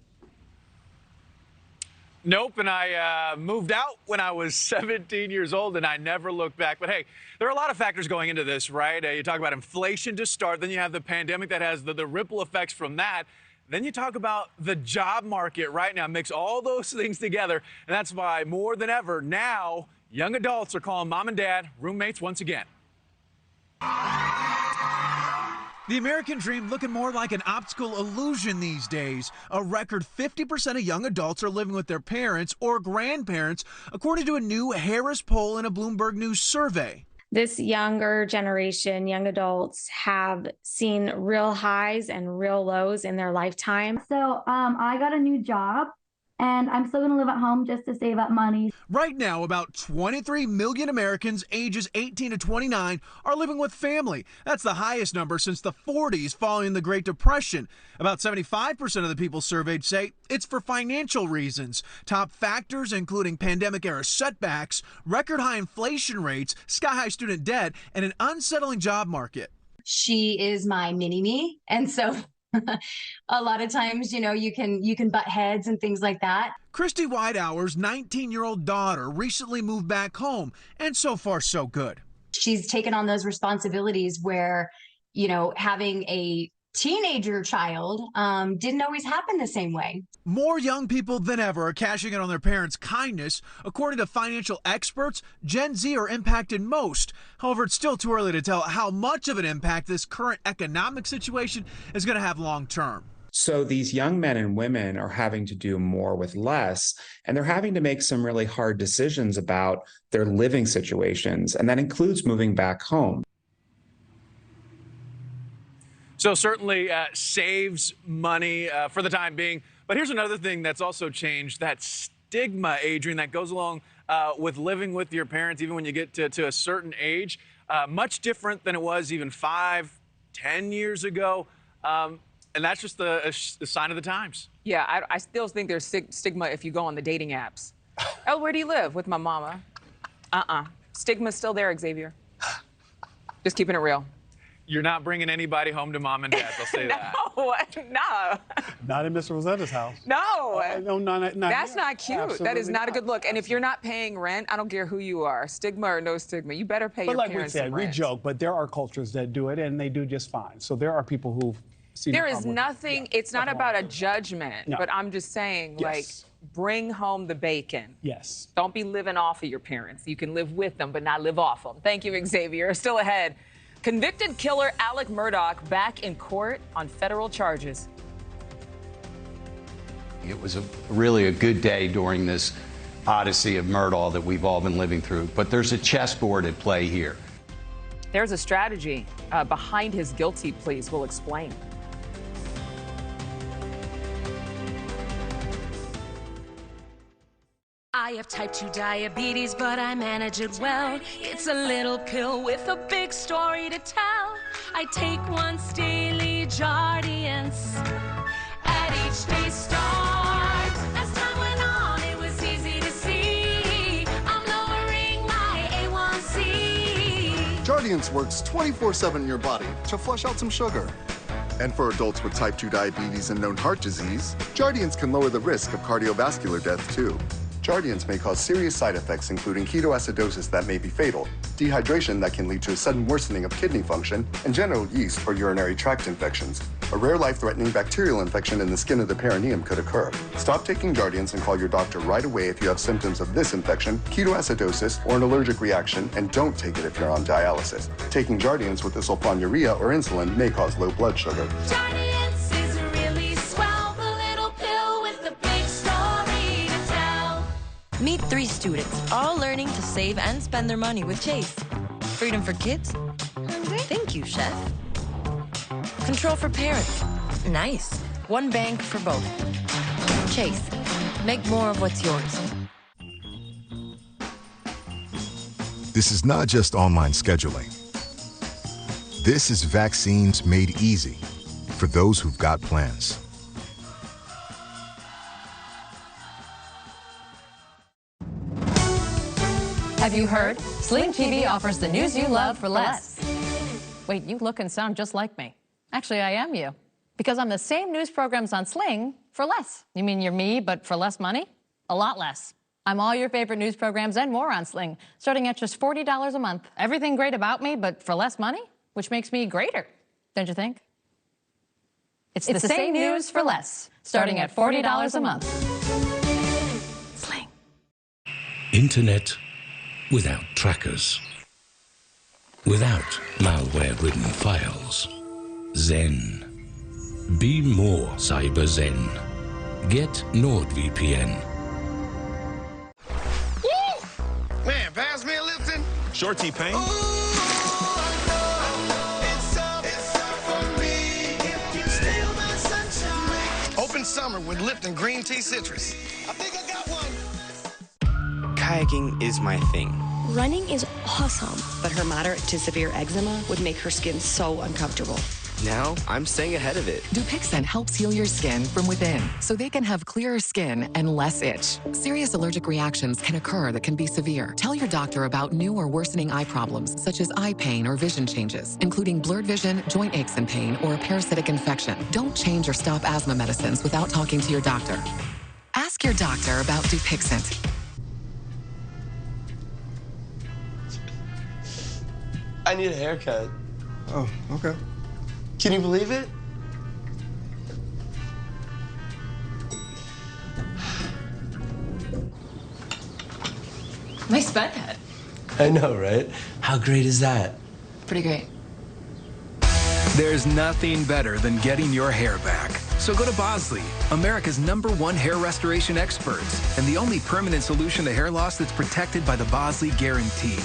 Nope, and I moved out when I was 17 years old, and I never looked back. But hey, there are a lot of factors going into this, right? You talk about inflation to start, then you have the pandemic that has the ripple effects from that. Then you talk about the job market right now. Mix all those things together, and that's why more than ever now, young adults are calling mom and dad roommates once again. The American dream looking more like an optical illusion these days. A record 50% of young adults are living with their parents or grandparents, according to a new Harris poll and a Bloomberg News survey. this younger generation, young adults, have seen real highs and real lows in their lifetime. So I got a new job, and I'm still going to live at home just to save up money. Right now, about 23 million Americans ages 18 to 29 are living with family. That's the highest number since the 40s following the Great Depression. About 75% of the people surveyed say it's for financial reasons. Top factors including pandemic-era setbacks, record-high inflation rates, sky-high student debt, and an unsettling job market. She is my mini-me, and so a lot of times, you know, you can butt heads and things like that. Christy Whitehour's 19-year-old daughter recently moved back home, and so far so good. She's taken on those responsibilities where, you know, having a teenager child didn't always happen the same way. More young people than ever are cashing in on their parents' kindness. According to financial experts, Gen Z are impacted most. However, it's still too early to tell how much of an impact this current economic situation is going to have long term. So these young men and women are having to do more with less, and they're having to make some really hard decisions about their living situations, and that includes moving back home. So certainly saves money for the time being. But here's another thing that's also changed, that stigma, Adrian, that goes along with living with your parents, even when you get to a certain age. Much different than it was even 5, 10 years ago. And that's just the sign of the times. Yeah, I still think there's stigma if you go on the dating apps. Oh, where do you live? With my mama. Stigma's still there, Xavier. Just keeping it real. You're not bringing anybody home to mom and dad, I'll say that. No. Not in Mr. Rosetta's house. No. No, not That's here. not cute. Absolutely that is not a not. good look. And if you're not paying rent, I don't care who you are, stigma or no stigma, you better pay your parents But like we said, we joke, but there are cultures that do it, and they do just fine. So there are people who see There no is problem with nothing, it. it's not about a judgment, No. but I'm just saying, Yes. like, bring home the bacon. Yes. Don't be living off of your parents. You can live with them, but not live off them. Thank you, Xavier. Still ahead. Convicted killer Alec Murdaugh back in court on federal charges. It was really a good day during this odyssey of Murdaugh that we've all been living through. But there's a chessboard at play here. There's a strategy behind his guilty pleas. We'll explain. I have type 2 diabetes, but I manage it well. It's a little pill with a big story to tell. I take once daily Jardiance at each day's start. As time went on, it was easy to see I'm lowering my A1C. Jardiance works 24/7 in your body to flush out some sugar. And for adults with type 2 diabetes and known heart disease, Jardiance can lower the risk of cardiovascular death too. Jardiance may cause serious side effects, including ketoacidosis that may be fatal, dehydration that can lead to a sudden worsening of kidney function, and genital yeast or urinary tract infections. A rare life-threatening bacterial infection in the skin of the perineum could occur. Stop taking Jardiance and call your doctor right away if you have symptoms of this infection, ketoacidosis, or an allergic reaction, and don't take it if you're on dialysis. Taking Jardiance with the sulfonylurea or insulin may cause low blood sugar. Jardiance is really swell, the little pill with the big story to tell. Meet 3 students, all learning to save and spend their money with Chase. Freedom for kids? Thank you, chef. Control for parents? Nice. One bank for both. Chase, make more of what's yours. This is not just online scheduling. This is vaccines made easy for those who've got plans. Have you heard? Sling TV offers the news you love for less. Wait, you look and sound just like me. Actually, I am you. Because I'm the same news programs on Sling for less. You mean you're me, but for less money? A lot less. I'm all your favorite news programs and more on Sling, starting at just $40 a month. Everything great about me, but for less money, which makes me greater, don't you think? It's the same news for less, starting at $40 a month. Sling. Internet without trackers. Without malware-ridden files. Zen. Be more cyber zen. Get NordVPN. Man, pass me a Lipton. Sure, T-Pain. Open summer with Lipton Green Tea Citrus. I think I got one. Kayaking is my thing. Running is awesome, but her moderate to severe eczema would make her skin so uncomfortable. Now I'm staying ahead of it. Dupixent helps heal your skin from within so they can have clearer skin and less itch. Serious allergic reactions can occur that can be severe. Tell your doctor about new or worsening eye problems such as eye pain or vision changes, including blurred vision, joint aches and pain, or a parasitic infection. Don't change or stop asthma medicines without talking to your doctor. Ask your doctor about Dupixent. I need a haircut. Oh, okay. Can you believe it? Nice bed head. I know, right? How great is that? Pretty great. There's nothing better than getting your hair back. So go to Bosley, America's #1 hair restoration experts, and the only permanent solution to hair loss that's protected by the Bosley Guarantee.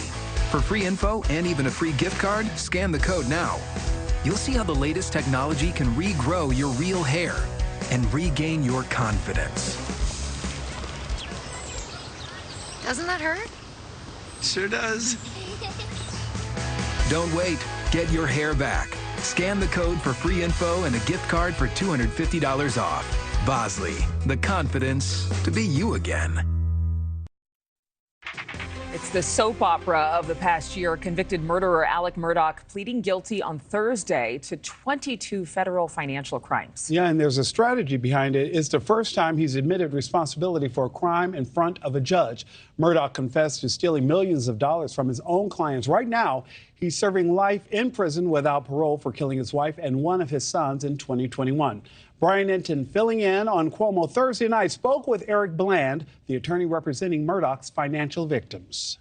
For free info and even a free gift card, scan the code now. You'll see how the latest technology can regrow your real hair and regain your confidence. Doesn't that hurt? Sure does. Don't wait. Get your hair back. Scan the code for free info and a gift card for $250 off. Bosley, the confidence to be you again. It's the soap opera of the past year. Convicted murderer Alec Murdaugh pleading guilty on Thursday to 22 federal financial crimes. Yeah, and there's a strategy behind it. It's the first time he's admitted responsibility for a crime in front of a judge. Murdaugh confessed to stealing millions of dollars from his own clients. Right now, he's serving life in prison without parole for killing his wife and one of his sons in 2021. Brian Enton, filling in on Cuomo Thursday night, spoke with Eric Bland, the attorney representing Murdaugh's financial victims.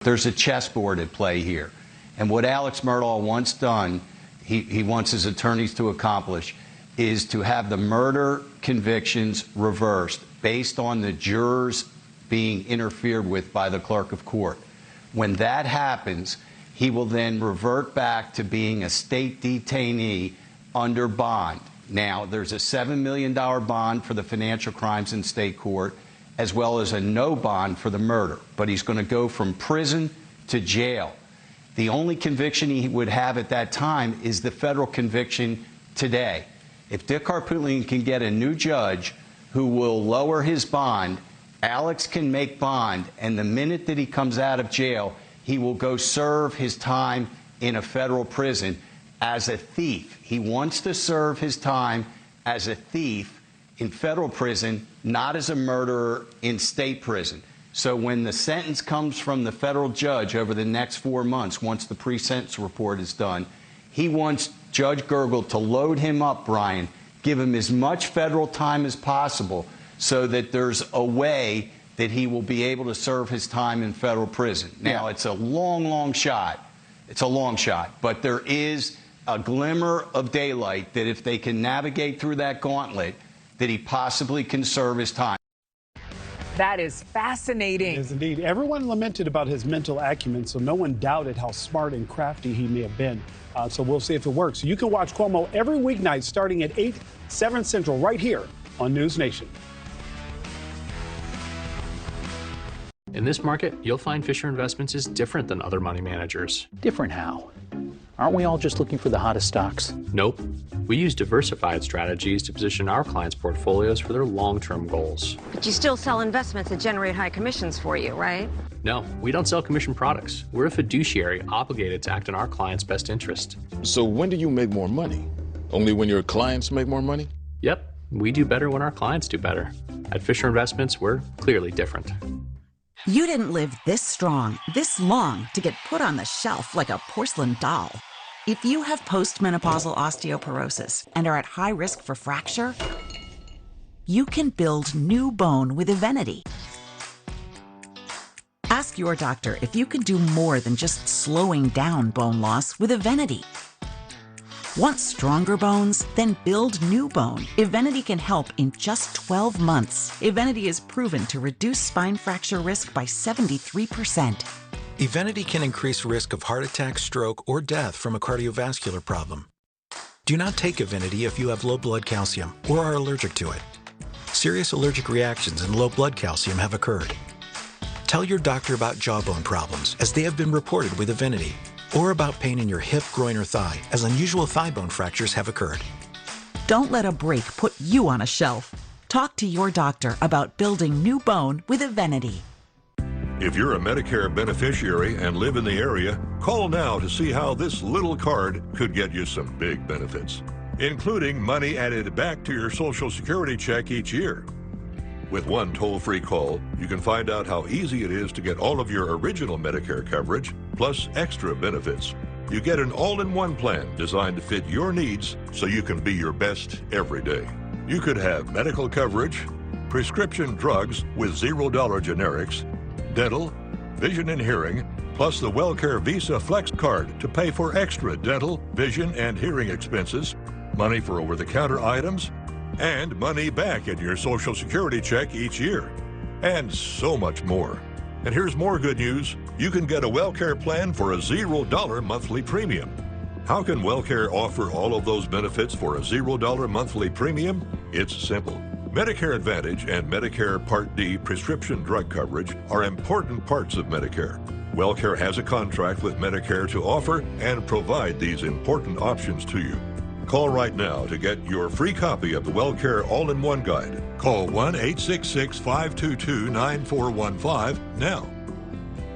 There's a chessboard at play here. And what Alex Murdaugh wants done, he wants his attorneys to accomplish, is to have the murder convictions reversed based on the jurors being interfered with by the clerk of court. When that happens, he will then revert back to being a state detainee under bond. Now, there's a $7 million bond for the financial crimes in state court, as well as a no bond for the murder. But he's going to go from prison to jail. The only conviction he would have at that time is the federal conviction today. If Dick Harpootlian can get a new judge who will lower his bond, Alex can make bond, and the minute that he comes out of jail, he will go serve his time in a federal prison as a thief. He wants to serve his time as a thief in federal prison, not as a murderer in state prison. So when the sentence comes from the federal judge over the next 4 months, once the pre-sentence report is done, he wants Judge Gergel to load him up, Brian, give him as much federal time as possible so that there's a way that he will be able to serve his time in federal prison. Now, it's a long, long shot. It's a long shot, but there is a glimmer of daylight that if they can navigate through that gauntlet, that he possibly can serve his time. That is fascinating. It is indeed. Everyone lamented about his mental acumen, so no one doubted how smart and crafty he may have been. So we'll see if it works. You can watch Cuomo every weeknight starting at 8, 7 Central right here on News Nation. In this market, you'll find Fisher Investments is different than other money managers. Different how? Aren't we all just looking for the hottest stocks? Nope. We use diversified strategies to position our clients' portfolios for their long-term goals. But you still sell investments that generate high commissions for you, right? No, we don't sell commission products. We're a fiduciary obligated to act in our clients' best interest. So when do you make more money? Only when your clients make more money? Yep, we do better when our clients do better. At Fisher Investments, we're clearly different. You didn't live this strong, this long to get put on the shelf like a porcelain doll. If you have postmenopausal osteoporosis and are at high risk for fracture, you can build new bone with Evenity. Ask your doctor if you can do more than just slowing down bone loss with Evenity. Want stronger bones? Then build new bone. Evenity can help in just 12 months. Evenity is proven to reduce spine fracture risk by 73%. Evenity can increase risk of heart attack, stroke, or death from a cardiovascular problem. Do not take Evenity if you have low blood calcium or are allergic to it. Serious allergic reactions and low blood calcium have occurred. Tell your doctor about jawbone problems, as they have been reported with Evenity, or about pain in your hip, groin, or thigh, as unusual thigh bone fractures have occurred. Don't let a break put you on a shelf. Talk to your doctor about building new bone with Evenity. If you're a Medicare beneficiary and live in the area, call now to see how this little card could get you some big benefits, including money added back to your Social Security check each year. With one toll-free call, you can find out how easy it is to get all of your original Medicare coverage, plus extra benefits. You get an all-in-one plan designed to fit your needs so you can be your best every day. You could have medical coverage, prescription drugs with $0 generics, dental, vision and hearing, plus the WellCare Visa Flex Card to pay for extra dental, vision, and hearing expenses, money for over-the-counter items, and money back in your Social Security check each year, and so much more. And here's more good news. You can get a WellCare plan for a $0 monthly premium. How can WellCare offer all of those benefits for a $0 monthly premium? It's simple. Medicare Advantage and Medicare Part D prescription drug coverage are important parts of Medicare. WellCare has a contract with Medicare to offer and provide these important options to you. Call right now to get your free copy of the WellCare All-in-One Guide. Call 1-866-522-9415 now.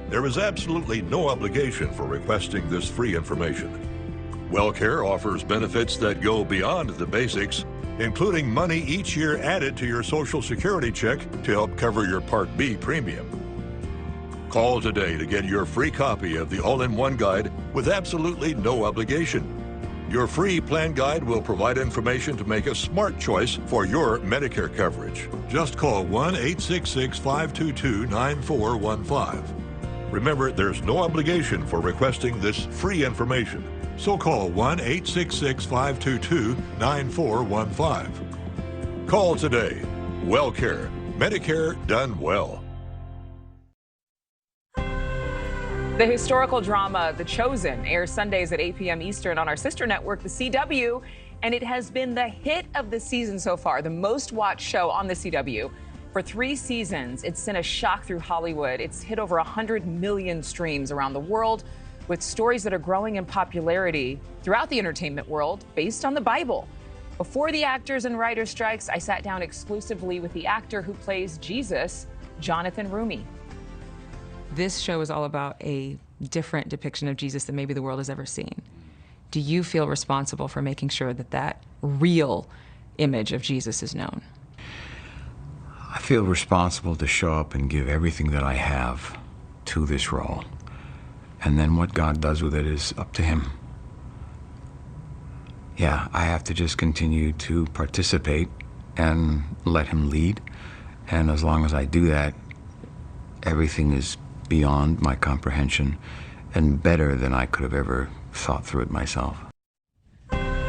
There is absolutely no obligation for requesting this free information. WellCare offers benefits that go beyond the basics, including money each year added to your Social Security check to help cover your Part B premium. Call today to get your free copy of the All-in-One Guide with absolutely no obligation. Your free plan guide will provide information to make a smart choice for your Medicare coverage. Just call 1-866-522-9415. Remember, there's no obligation for requesting this free information. So call 1-866-522-9415. Call today. WellCare. Medicare done well. The historical drama The Chosen airs Sundays at 8 p.m. Eastern on our sister network, The CW, and it has been the hit of the season so far, the most watched show on The CW. For 3 seasons, it's sent a shock through Hollywood. It's hit over 100 million streams around the world, with stories that are growing in popularity throughout the entertainment world based on the Bible. Before the actors and writers' strikes, I sat down exclusively with the actor who plays Jesus, Jonathan Roumie. This show is all about a different depiction of Jesus than maybe the world has ever seen. Do you feel responsible for making sure that that real image of Jesus is known? I feel responsible to show up and give everything that I have to this role. And then what God does with it is up to him. Yeah, I have to just continue to participate and let him lead. And as long as I do that, everything is beyond my comprehension and better than I could have ever thought through it myself.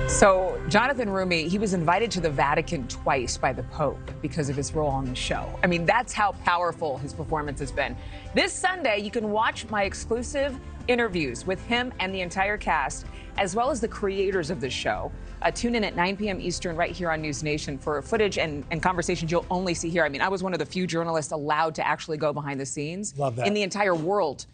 So Jonathan Roumie, he was invited to the Vatican twice by the Pope because of his role on the show. I mean, that's how powerful his performance has been. This Sunday, you can watch my exclusive interviews with him and the entire cast, as well as the creators of the show. Tune in at 9 p.m. Eastern right here on News Nation for footage and conversations you'll only see here. I mean, I was one of the few journalists allowed to actually go behind the scenes in the entire world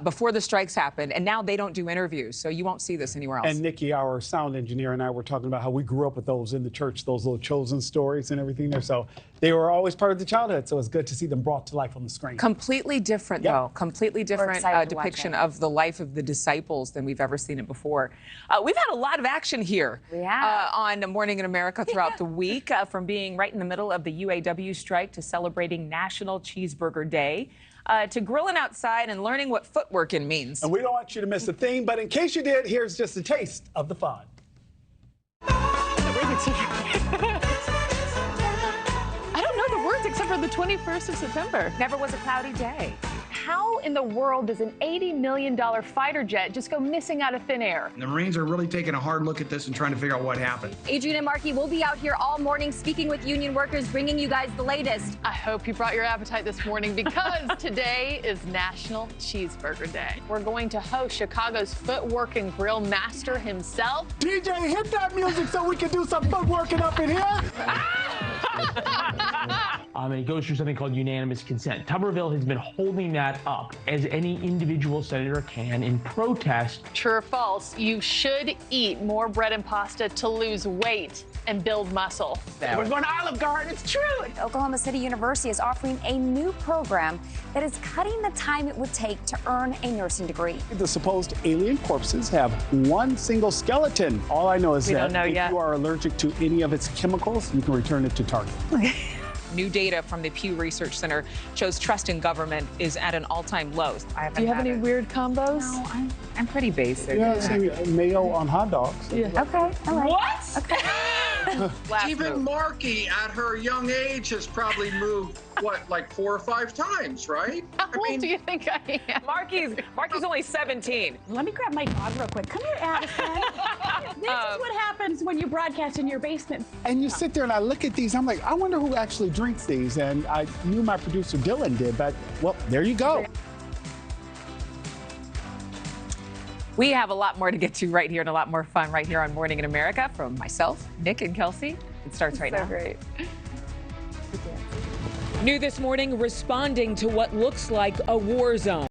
before the strikes happened, and now they don't do interviews, so you won't see this anywhere else. And Nikki, our sound engineer, and I were talking about how we grew up with those in the church, those little chosen stories and everything there. So they were always part of the childhood, so it's good to see them brought to life on the screen. Completely different, though. Completely different depiction of the life of the disciples than we've ever seen it before. We've had a lot of action here on Morning in America throughout the week, from being right in the middle of the UAW strike to celebrating National Cheeseburger Day. To grilling outside and learning what footworking means. And we don't want you to miss a thing, but in case you did, here's just a taste of the fun. I don't know the words except for the 21st of September. Never was a cloudy day. how in the world does an $80 million fighter jet just go missing out of thin air? The Marines are really taking a hard look at this and trying to figure out what happened. Adrian and Marky will be out here all morning speaking with union workers, bringing you guys the latest. I hope you brought your appetite this morning because today is National Cheeseburger Day. We're going to host Chicago's footwork and grill master himself. DJ, hit that music so we can do some footworking up in here. It goes through something called unanimous consent. Tuberville has been holding that up as any individual senator can in protest. True or false, you should eat more bread and pasta to lose weight and build muscle. We're going to Olive Garden, it's true. Oklahoma City University is offering a new program that is cutting the time it would take to earn a nursing degree. The supposed alien corpses have one single skeleton. All I know is that if you are allergic to any of its chemicals, you can return it to Target. New data from the Pew Research Center shows trust in government is at an all-time low. Do you have any weird combos? No, I'm pretty basic. Yeah, say mayo on hot dogs. Yeah. Okay, all right. What? Okay. Even Marky, at her young age, has probably moved, what, like 4 or 5 times, right? How old do you think I am? Marky's only 17. Let me grab my dog real quick. Come here, Addison. This is what happens when you broadcast in your basement. And you sit there and I look at these, I'm like, I wonder who actually drinks these. And I knew my producer Dylan did, but well, there you go. We have a lot more to get to right here and a lot more fun right here on Morning in America from myself, Nick, and Kelsey. It starts right now. Great. New this morning, responding to what looks like a war zone.